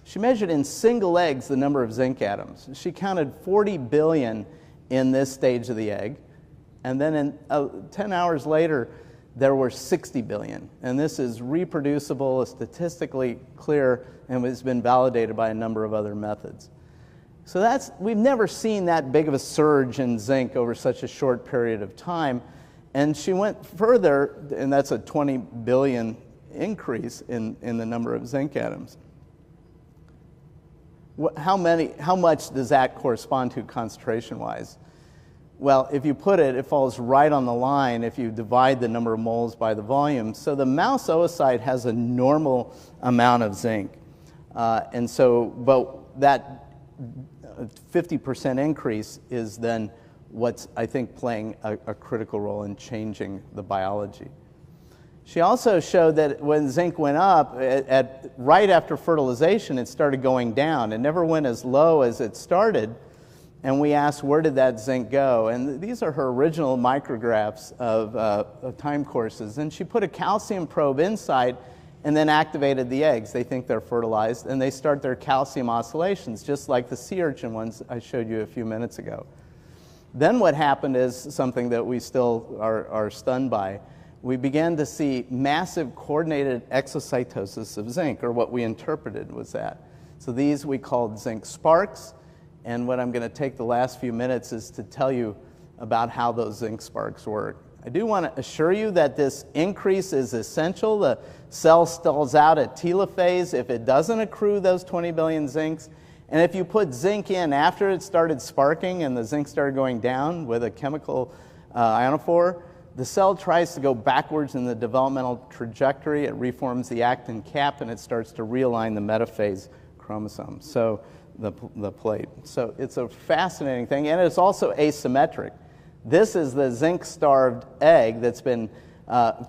She measured in single eggs the number of zinc atoms. She counted 40 billion in this stage of the egg, and then 10 hours later, there were 60 billion. And this is reproducible, statistically clear, and has been validated by a number of other methods. So we've never seen that big of a surge in zinc over such a short period of time. And she went further, and that's a 20 billion increase in the number of zinc atoms. How much does that correspond to concentration-wise? Well, if you put it, it falls right on the line if you divide the number of moles by the volume. So the mouse oocyte has a normal amount of zinc. But that 50% increase is then what's, I think, playing a critical role in changing the biology. She also showed that when zinc went up, right after fertilization, it started going down. It never went as low as it started. And we asked, where did that zinc go? And these are her original micrographs of time courses. And she put a calcium probe inside and then activated the eggs. They think they're fertilized, and they start their calcium oscillations, just like the sea urchin ones I showed you a few minutes ago. Then what happened is something that we still are stunned by. We began to see massive coordinated exocytosis of zinc, or what we interpreted was that. So these we called zinc sparks. And what I'm going to take the last few minutes is to tell you about how those zinc sparks work. I do want to assure you that this increase is essential. The cell stalls out at telophase if it doesn't accrue those 20 billion zincs. And if you put zinc in after it started sparking and the zinc started going down with a chemical ionophore, the cell tries to go backwards in the developmental trajectory. It reforms the actin cap, and it starts to realign the metaphase chromosome. So the plate. So it's a fascinating thing, and it's also asymmetric. This is the zinc-starved egg that's been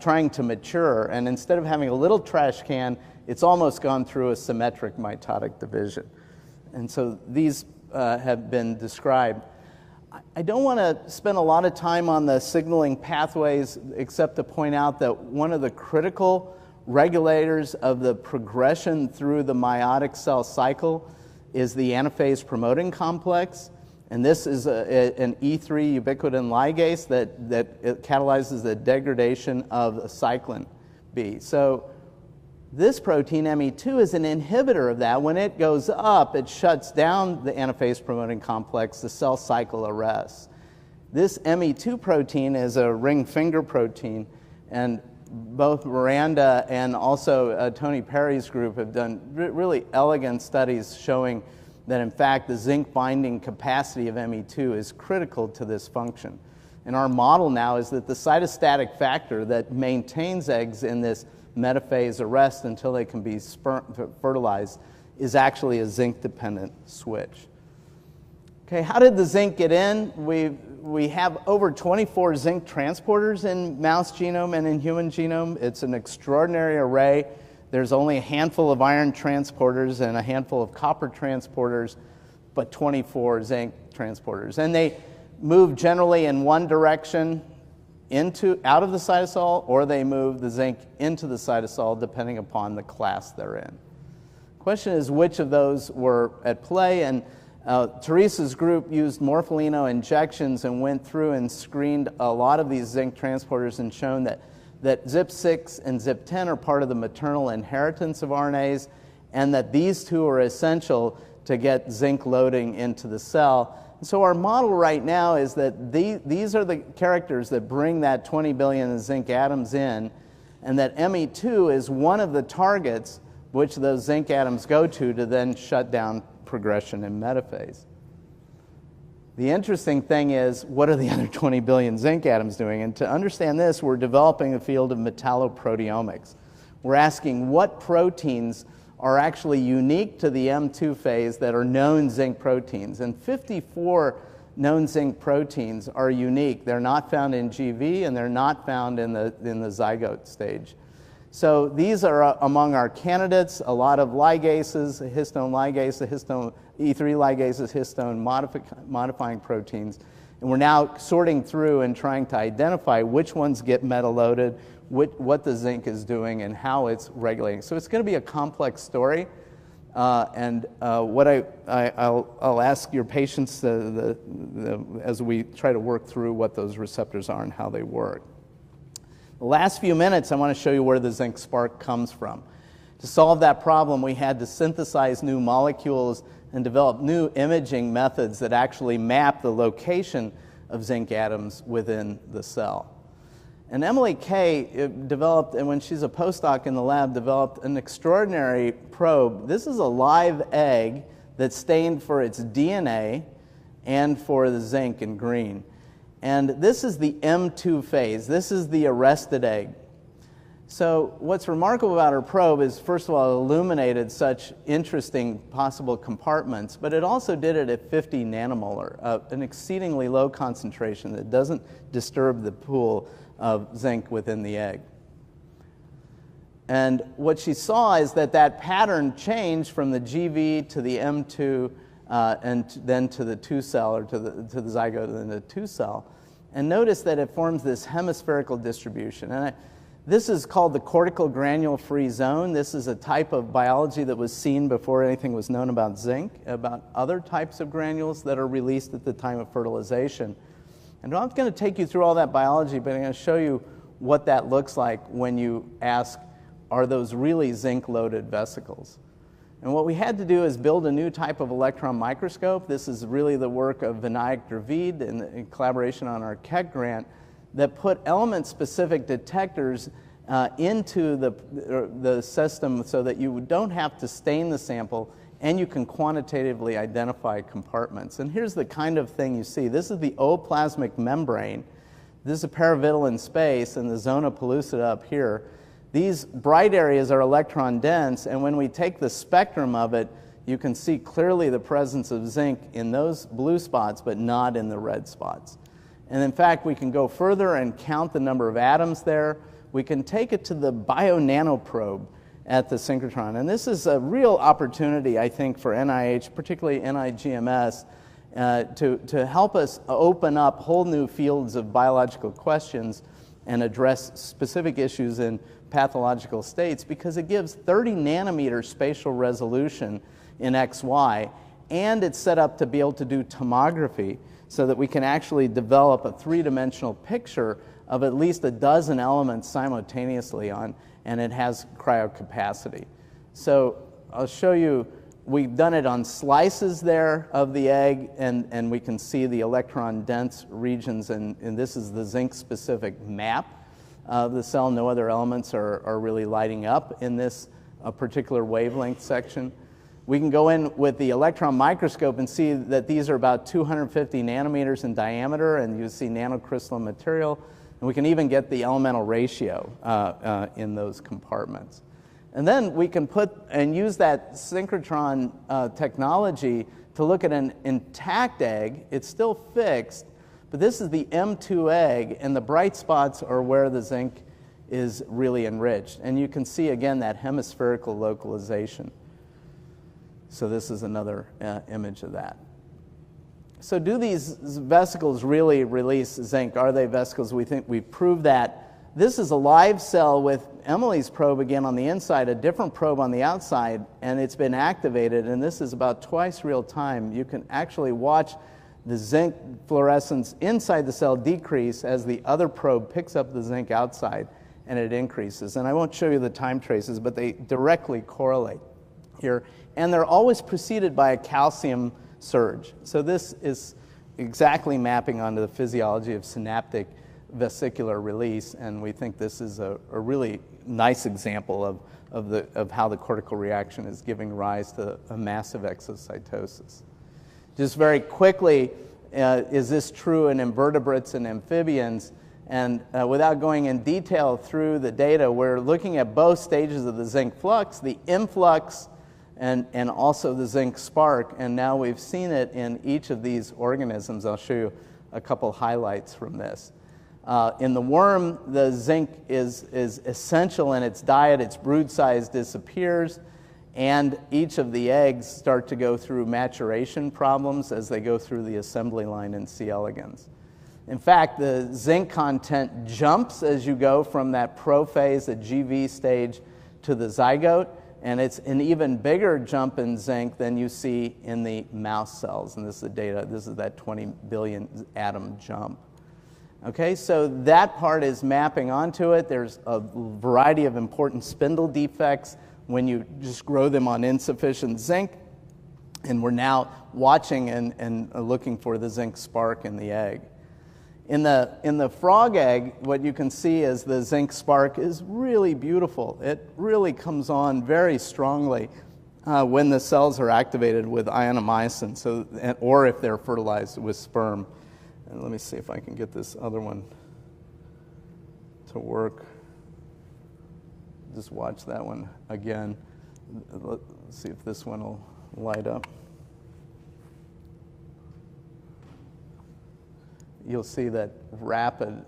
trying to mature, and instead of having a little trash can, it's almost gone through a symmetric mitotic division. And so these have been described. I don't want to spend a lot of time on the signaling pathways, except to point out that one of the critical regulators of the progression through the meiotic cell cycle is the anaphase promoting complex. And this is an E3 ubiquitin ligase that it catalyzes the degradation of cyclin B. So this protein, Me2, is an inhibitor of that. When it goes up, it shuts down the anaphase promoting complex. The cell cycle arrests. This Me2 protein is a ring finger protein, and both Miranda and also Tony Perry's group have done really elegant studies showing that, in fact, the zinc binding capacity of Me2 is critical to this function. And our model now is that the cytostatic factor that maintains eggs in this metaphase arrest until they can be fertilized is actually a zinc-dependent switch. Okay, how did the zinc get in? We have over 24 zinc transporters in mouse genome and in human genome. It's an extraordinary array. There's only a handful of iron transporters and a handful of copper transporters, but 24 zinc transporters. And they move generally in one direction out of the cytosol, or they move the zinc into the cytosol, depending upon the class they're in. The question is which of those were at play, and Teresa's group used morpholino injections and went through and screened a lot of these zinc transporters and shown that ZIP6 and ZIP10 are part of the maternal inheritance of RNAs, and that these two are essential to get zinc loading into the cell. And so our model right now is that these are the characters that bring that 20 billion zinc atoms in, and that Me2 is one of the targets which those zinc atoms go to then shut down progression in metaphase. The interesting thing is, what are the other 20 billion zinc atoms doing? And to understand this, we're developing a field of metalloproteomics. We're asking what proteins are actually unique to the M2 phase that are known zinc proteins. And 54 known zinc proteins are unique. They're not found in GV, and they're not found in the zygote stage. So these are among our candidates, a lot of ligases, histone ligase, histone E3 ligases, histone modifying proteins. And we're now sorting through and trying to identify which ones get metal-loaded, what the zinc is doing, and how it's regulating. So it's going to be a complex story. What I'll ask your patience as we try to work through what those receptors are and how they work. The last few minutes, I want to show you where the zinc spark comes from. To solve that problem, we had to synthesize new molecules and develop new imaging methods that actually map the location of zinc atoms within the cell. And Emily Kay developed, and when she's a postdoc in the lab, developed an extraordinary probe. This is a live egg that's stained for its DNA and for the zinc in green. And this is the M2 phase. This is the arrested egg. So what's remarkable about her probe is, first of all, it illuminated such interesting possible compartments, but it also did it at 50 nanomolar, an exceedingly low concentration that doesn't disturb the pool of zinc within the egg. And what she saw is that pattern changed from the GV to the M2 and then to the 2-cell, or to the zygote and then the 2-cell. And notice that it forms this hemispherical distribution. And this is called the cortical granule-free zone. This is a type of biology that was seen before anything was known about zinc, about other types of granules that are released at the time of fertilization. And I'm not going to take you through all that biology, but I'm going to show you what that looks like when you ask, are those really zinc-loaded vesicles? And what we had to do is build a new type of electron microscope. This is really the work of Vinayak Dravid in collaboration on our Keck grant, that put element-specific detectors into the system so that you don't have to stain the sample and you can quantitatively identify compartments. And here's the kind of thing you see. This is the ooplasmic membrane. This is a paravitellin space, and the zona pellucida up here. These bright areas are electron dense, and when we take the spectrum of it, you can see clearly the presence of zinc in those blue spots, but not in the red spots. And in fact, we can go further and count the number of atoms there. We can take it to the bio-nanoprobe at the synchrotron. And this is a real opportunity, I think, for NIH, particularly NIGMS, to help us open up whole new fields of biological questions and address specific issues in pathological states, because it gives 30 nanometer spatial resolution in XY, and it's set up to be able to do tomography so that we can actually develop a three-dimensional picture of at least a dozen elements simultaneously and it has cryocapacity. So I'll show you, we've done it on slices there of the egg, and we can see the electron-dense regions, and this is the zinc-specific map of the cell. No other elements are really lighting up in this particular wavelength section. We can go in with the electron microscope and see that these are about 250 nanometers in diameter, and you see nanocrystalline material. And we can even get the elemental ratio in those compartments. And then we can put and use that synchrotron technology to look at an intact egg. It's still fixed, but this is the M2 egg, and the bright spots are where the zinc is really enriched. And you can see, again, that hemispherical localization. So this is another image of that. So do these vesicles really release zinc? Are they vesicles? We think we've proved that. This is a live cell with Emily's probe again on the inside, a different probe on the outside, and it's been activated, and this is about twice real time. You can actually watch the zinc fluorescence inside the cell decrease as the other probe picks up the zinc outside, and it increases. And I won't show you the time traces, but they directly correlate here. And they're always preceded by a calcium surge. So this is exactly mapping onto the physiology of synaptic vesicular release, and we think this is a really nice example of how the cortical reaction is giving rise to a massive exocytosis. Just very quickly, is this true in invertebrates and amphibians? And without going in detail through the data, we're looking at both stages of the zinc flux, the influx, and also the zinc spark, and now we've seen it in each of these organisms. I'll show you a couple highlights from this. In the worm, the zinc is essential in its diet. Its brood size disappears, and each of the eggs start to go through maturation problems as they go through the assembly line in C. elegans. In fact, the zinc content jumps as you go from that prophase, the GV stage, to the zygote, and it's an even bigger jump in zinc than you see in the mouse cells. And this is the data. This is that 20 billion atom jump. Okay, so that part is mapping onto it. There's a variety of important spindle defects when you just grow them on insufficient zinc. And we're now watching and looking for the zinc spark in the egg. In the frog egg, what you can see is the zinc spark is really beautiful. It really comes on very strongly when the cells are activated with ionomycin, or if they're fertilized with sperm. And let me see if I can get this other one to work. Just watch that one again. Let's see if this one will light up. You'll see that rapid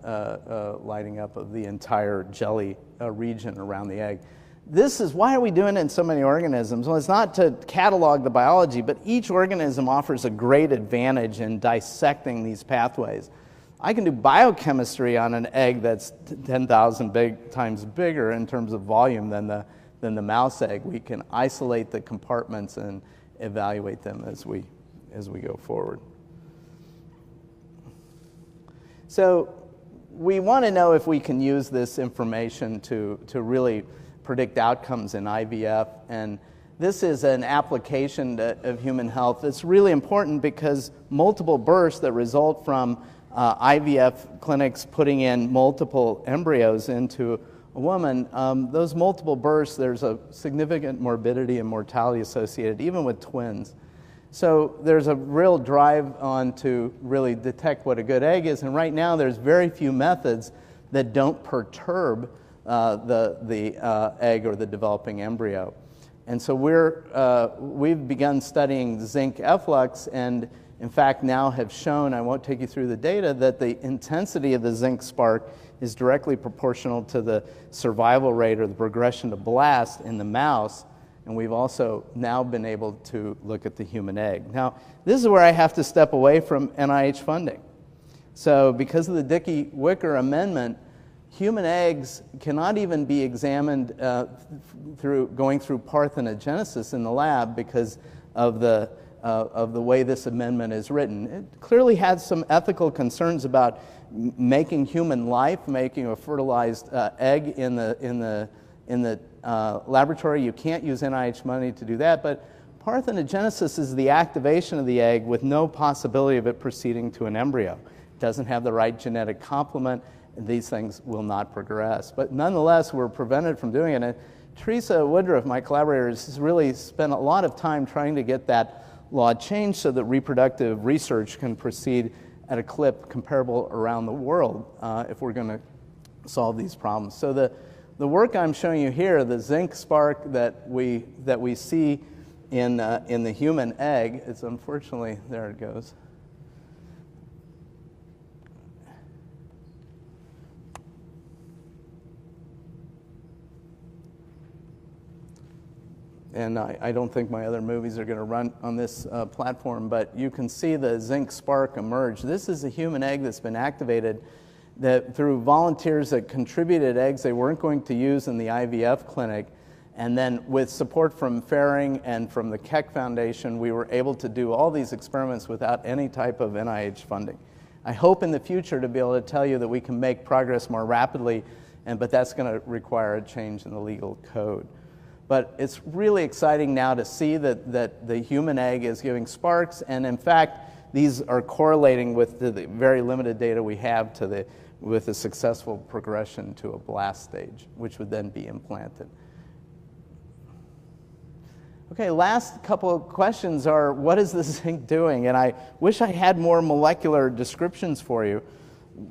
lighting up of the entire jelly region around the egg. This is, why are we doing it in so many organisms? Well, it's not to catalog the biology, but each organism offers a great advantage in dissecting these pathways. I can do biochemistry on an egg that's 10,000 times bigger in terms of volume than the mouse egg. We can isolate the compartments and evaluate them as we go forward. So we want to know if we can use this information to really predict outcomes in IVF. And this is an application of human health that's really important because multiple births that result from IVF clinics putting in multiple embryos into a woman, those multiple births, there's a significant morbidity and mortality associated, even with twins. So there's a real drive on to really detect what a good egg is, and right now there's very few methods that don't perturb the egg or the developing embryo. And so we've begun studying zinc efflux, and in fact now have shown, I won't take you through the data, that the intensity of the zinc spark is directly proportional to the survival rate or the progression to blast in the mouse. And we've also now been able to look at the human egg. Now, this is where I have to step away from NIH funding. So because of the Dickey-Wicker Amendment, human eggs cannot even be examined going through parthenogenesis in the lab because of the way this amendment is written. It clearly has some ethical concerns about making human life, making a fertilized egg in the laboratory. You can't use NIH money to do that, but parthenogenesis is the activation of the egg with no possibility of it proceeding to an embryo. It doesn't have the right genetic complement, and these things will not progress. But nonetheless, we're prevented from doing it. And Teresa Woodruff, my collaborator, has really spent a lot of time trying to get that law changed so that reproductive research can proceed at a clip comparable around the world if we're going to solve these problems. So the work I'm showing you here, the zinc spark that we see in the human egg, it's unfortunately, there it goes. And I don't think my other movies are going to run on this platform, but you can see the zinc spark emerge. This is a human egg that's been activated that through volunteers that contributed eggs they weren't going to use in the IVF clinic. And then with support from Ferring and from the Keck Foundation, we were able to do all these experiments without any type of NIH funding. I hope in the future to be able to tell you that we can make progress more rapidly, but that's going to require a change in the legal code. But it's really exciting now to see that the human egg is giving sparks, and in fact, these are correlating with the very limited data we have with a successful progression to a blast stage, which would then be implanted. Okay, last couple of questions are, what is the zinc doing? And I wish I had more molecular descriptions for you.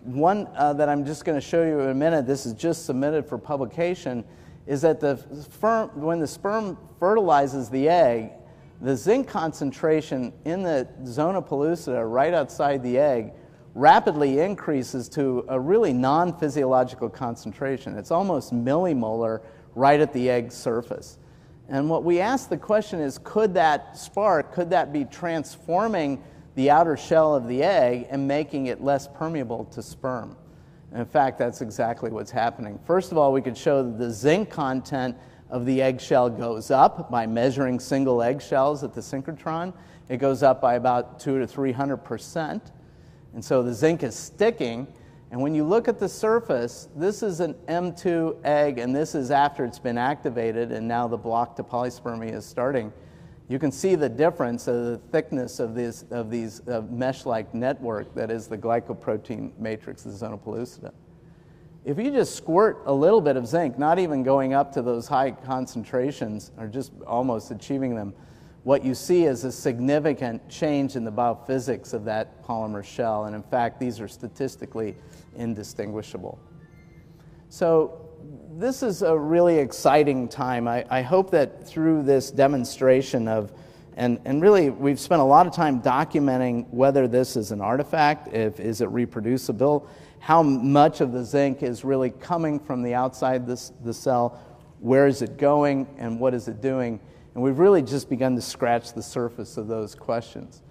One that I'm just going to show you in a minute, this is just submitted for publication, is that when the sperm fertilizes the egg, the zinc concentration in the zona pellucida right outside the egg rapidly increases to a really non-physiological concentration. It's almost millimolar right at the egg surface. And what we ask the question is, could that spark, could that be transforming the outer shell of the egg and making it less permeable to sperm? And in fact, that's exactly what's happening. First of all, we could show that the zinc content of the eggshell goes up by measuring single eggshells at the synchrotron. It goes up by about 200 to 300%. And so the zinc is sticking. And when you look at the surface, this is an M2 egg, and this is after it's been activated, and now the block to polyspermy is starting. You can see the difference of the thickness of these mesh-like network that is the glycoprotein matrix, the zona pellucida. If you just squirt a little bit of zinc, not even going up to those high concentrations, or just almost achieving them, what you see is a significant change in the biophysics of that polymer shell. And in fact, these are statistically indistinguishable. So this is a really exciting time. I hope that through this demonstration of, and really we've spent a lot of time documenting whether this is an artifact, is it reproducible, how much of the zinc is really coming from the outside the cell, where is it going, and what is it doing. And we've really just begun to scratch the surface of those questions.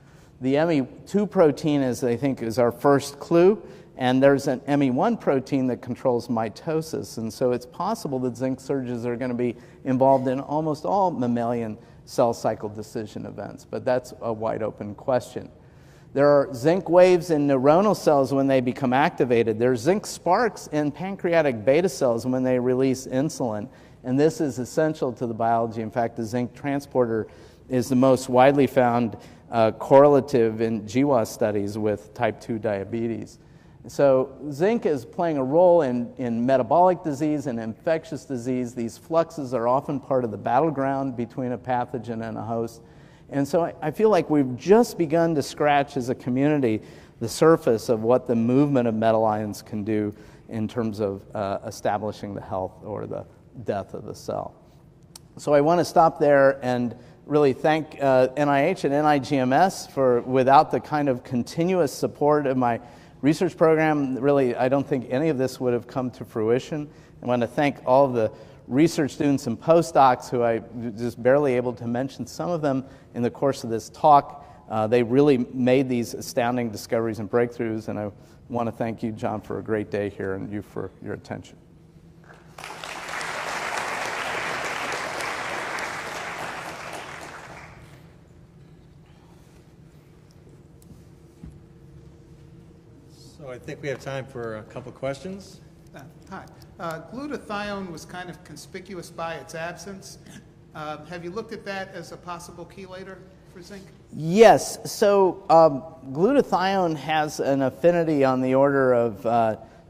The ME2 protein I think is our first clue, and there's an ME1 protein that controls mitosis. And so it's possible that zinc surges are going to be involved in almost all mammalian cell cycle decision events, but that's a wide open question. There are zinc waves in neuronal cells when they become activated. There's zinc sparks in pancreatic beta cells when they release insulin. And this is essential to the biology. In fact, the zinc transporter is the most widely found correlative in GWAS studies with type 2 diabetes. So zinc is playing a role in metabolic disease and infectious disease. These fluxes are often part of the battleground between a pathogen and a host. And so I feel like we've just begun to scratch as a community the surface of what the movement of metal ions can do in terms of establishing the health or the death of the cell. So I want to stop there and really thank NIH and NIGMS for, without the kind of continuous support of my research program, really I don't think any of this would have come to fruition. I want to thank all of the research students and postdocs who I just barely able to mention some of them in the course of this talk. They really made these astounding discoveries and breakthroughs, and I want to thank you, John, for a great day here and you for your attention. So I think we have time for a couple questions. Hi. Glutathione was kind of conspicuous by its absence. Have you looked at that as a possible chelator for zinc? Yes. So glutathione has an affinity on the order of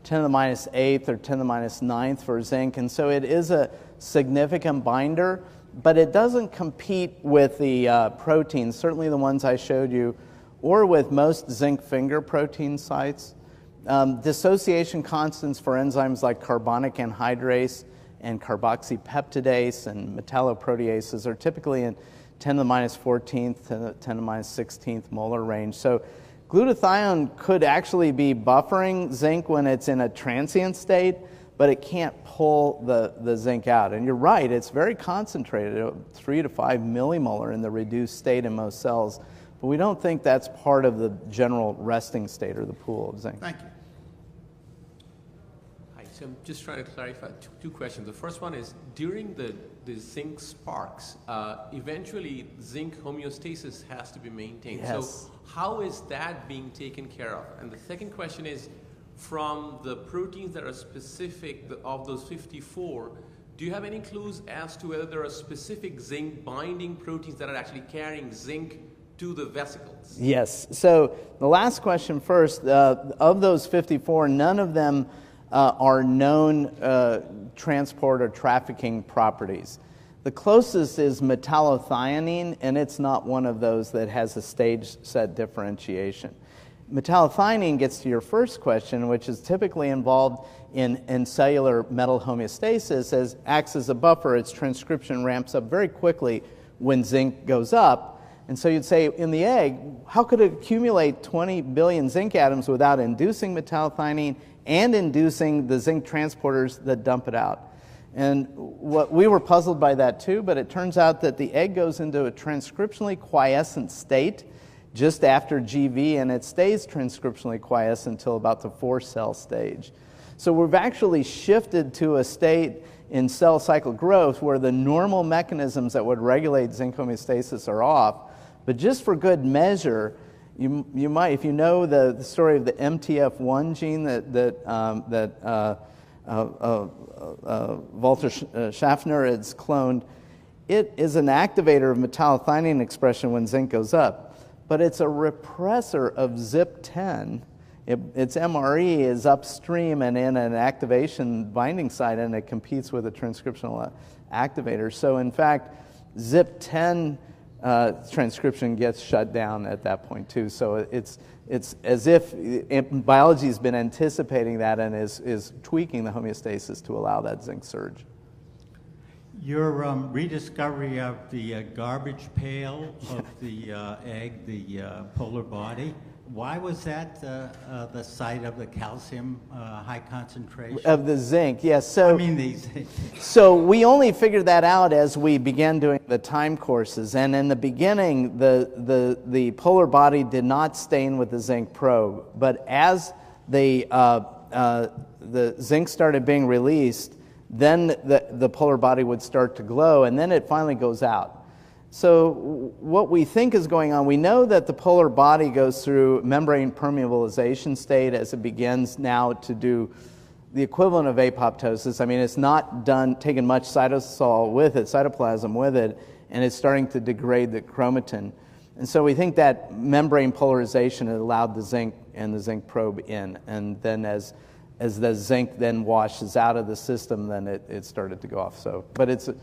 10 to the minus 8th or 10 to the minus 9th for zinc, and so it is a significant binder, but it doesn't compete with the proteins, certainly the ones I showed you, or with most zinc finger protein sites. Dissociation constants for enzymes like carbonic anhydrase and carboxypeptidase and metalloproteases are typically in 10 to the minus 14th to 10 to the minus 16th molar range. So glutathione could actually be buffering zinc when it's in a transient state, but it can't pull the zinc out. And you're right, it's very concentrated, 3 to 5 millimolar in the reduced state in most cells. But we don't think that's part of the general resting state or the pool of zinc. Thank you. Hi, so I'm just trying to clarify two questions. The first one is, during the zinc sparks, eventually zinc homeostasis has to be maintained. Yes. So how is that being taken care of? And the second question is, from the proteins that are specific of those 54, do you have any clues as to whether there are specific zinc binding proteins that are actually carrying zinc to the vesicles? Yes. So the last question first. Of those 54, none of them are known transport or trafficking properties. The closest is metallothioneine, and it's not one of those that has a stage set differentiation. Metallothioneine gets to your first question, which is typically involved in cellular metal homeostasis, acts as a buffer. Its transcription ramps up very quickly when zinc goes up. And so you'd say, in the egg, how could it accumulate 20 billion zinc atoms without inducing metallothionein and inducing the zinc transporters that dump it out? And we were puzzled by that too, but it turns out that the egg goes into a transcriptionally quiescent state just after GV, and it stays transcriptionally quiescent until about the 4-cell stage. So we've actually shifted to a state in cell cycle growth where the normal mechanisms that would regulate zinc homeostasis are off. But just for good measure, you might, if you know the story of the MTF1 gene that Walter Schaffner has cloned, it is an activator of metallothionein expression when zinc goes up. But it's a repressor of ZIP10. Its MRE is upstream and in an activation binding site, and it competes with a transcriptional activator. So in fact, ZIP10 transcription gets shut down at that point too. So it's as if biology has been anticipating that and is tweaking the homeostasis to allow that zinc surge. Your rediscovery of the garbage pail of the egg, the polar body, why was that the site of the calcium high concentration? Of the zinc, yes. So, I mean, these. So we only figured that out as we began doing the time courses. And in the beginning, the polar body did not stain with the zinc probe. But as the zinc started being released, then the polar body would start to glow, and then it finally goes out. So what we think is going on, we know that the polar body goes through membrane permeabilization state as it begins now to do the equivalent of apoptosis. I mean, it's not taken much cytosol with it, cytoplasm with it, and it's starting to degrade the chromatin. And so we think that membrane polarization had allowed the zinc and the zinc probe in. And then as the zinc then washes out of the system, then it started to go off. So, but it's a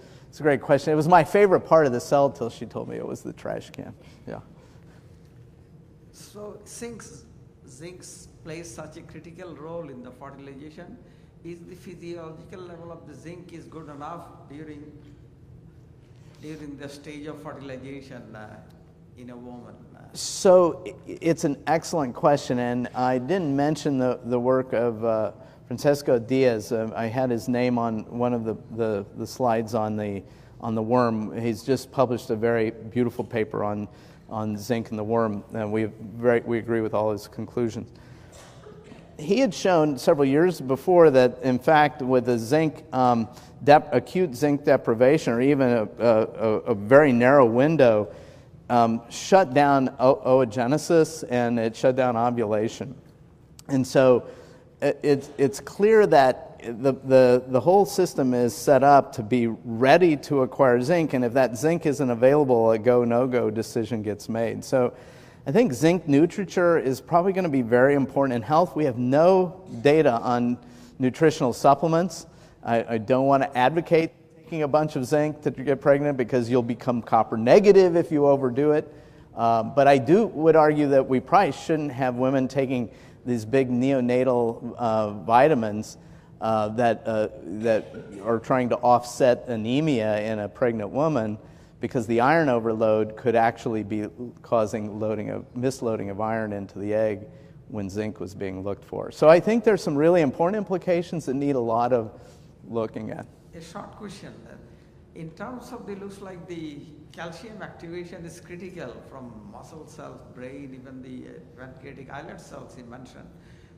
great question. It was my favorite part of the cell till she told me it was the trash can. Yeah. So zinc plays such a critical role in the fertilization. Is the physiological level of the zinc is good enough during the stage of fertilization in a woman? So it's an excellent question, and I didn't mention the work of Francesco Diaz. I had his name on one of the slides on the worm. He's just published a very beautiful paper on zinc and the worm, and we agree with all his conclusions. He had shown several years before that, in fact, with the zinc acute zinc deprivation, or even a very narrow window, shut down oogenesis and it shut down ovulation. And so it's clear that the whole system is set up to be ready to acquire zinc, and if that zinc isn't available, a go, no-go decision gets made. So I think zinc nutriture is probably going to be very important in health. We have no data on nutritional supplements. I don't want to advocate taking a bunch of zinc to get pregnant because you'll become copper negative if you overdo it. But I would argue that we probably shouldn't have women taking these big neonatal vitamins that are trying to offset anemia in a pregnant woman, because the iron overload could actually be causing misloading of iron into the egg when zinc was being looked for. So I think there's some really important implications that need a lot of looking at. A short question then. In terms of looks like the calcium activation is critical from muscle cells, brain, even the pancreatic islet cells you mentioned.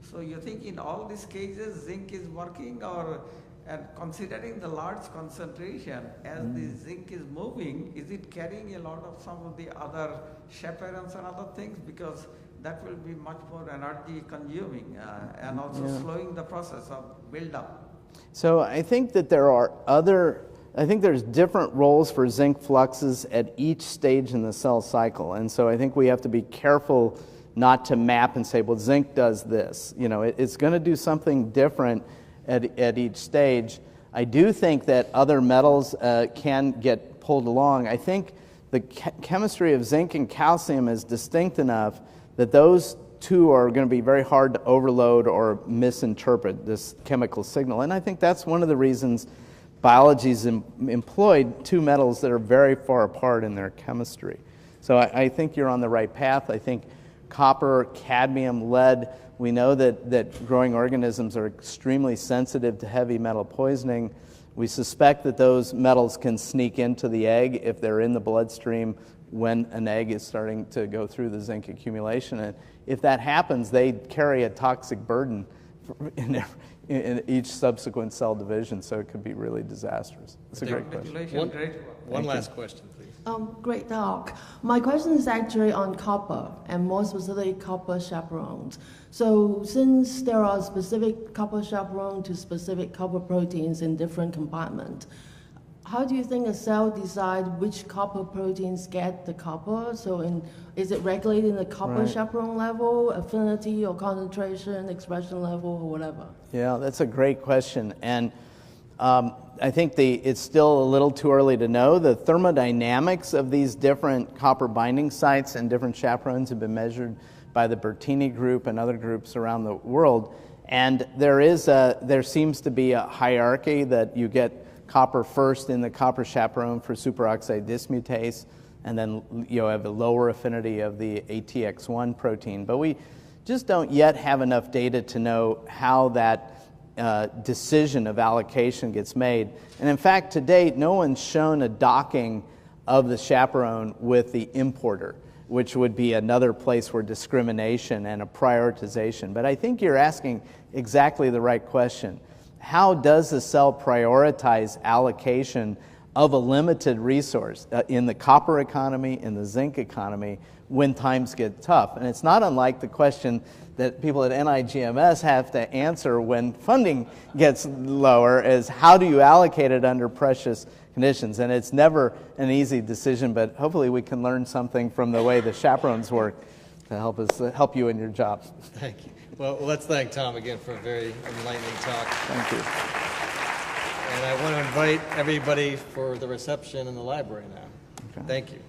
So you think in all these cases zinc is working, or and considering the large concentration as the zinc is moving, is it carrying a lot of some of the other chaperones and other things, because that will be much more energy consuming and also slowing the process of build-up? So I think that there's different roles for zinc fluxes at each stage in the cell cycle. And so I think we have to be careful not to map and say, well, zinc does this. You know, it's going to do something different at each stage. I do think that other metals can get pulled along. I think the chemistry of zinc and calcium is distinct enough that those two are going to be very hard to overload or misinterpret this chemical signal. And I think that's one of the reasons biology's employed two metals that are very far apart in their chemistry. So I think you're on the right path. I think copper, cadmium, lead, we know that growing organisms are extremely sensitive to heavy metal poisoning. We suspect that those metals can sneak into the egg if they're in the bloodstream when an egg is starting to go through the zinc accumulation. And if that happens, they carry a toxic burden in each subsequent cell division, so it could be really disastrous. It's a great question. One last question, please. Great talk. My question is actually on copper, and more specifically copper chaperones. So since there are specific copper chaperones to specific copper proteins in different compartments, how do you think a cell decides which copper proteins get the copper? So is it regulating the copper chaperone level, affinity or concentration, expression level, or whatever? Yeah, that's a great question. And I think it's still a little too early to know. The thermodynamics of these different copper binding sites and different chaperones have been measured by the Bertini group and other groups around the world. And there seems to be a hierarchy that you get copper first in the copper chaperone for superoxide dismutase, and then you have a lower affinity of the ATX1 protein. But we just don't yet have enough data to know how that decision of allocation gets made. And in fact, to date, no one's shown a docking of the chaperone with the importer, which would be another place where discrimination and a prioritization. But I think you're asking exactly the right question. How does the cell prioritize allocation of a limited resource in the copper economy, in the zinc economy, when times get tough? And it's not unlike the question that people at NIGMS have to answer when funding gets lower, is how do you allocate it under precious conditions? And it's never an easy decision, but hopefully we can learn something from the way the chaperones work to help you in your job. Thank you. Well, let's thank Tom again for a very enlightening talk. Thank you. And I want to invite everybody for the reception in the library now. Okay. Thank you.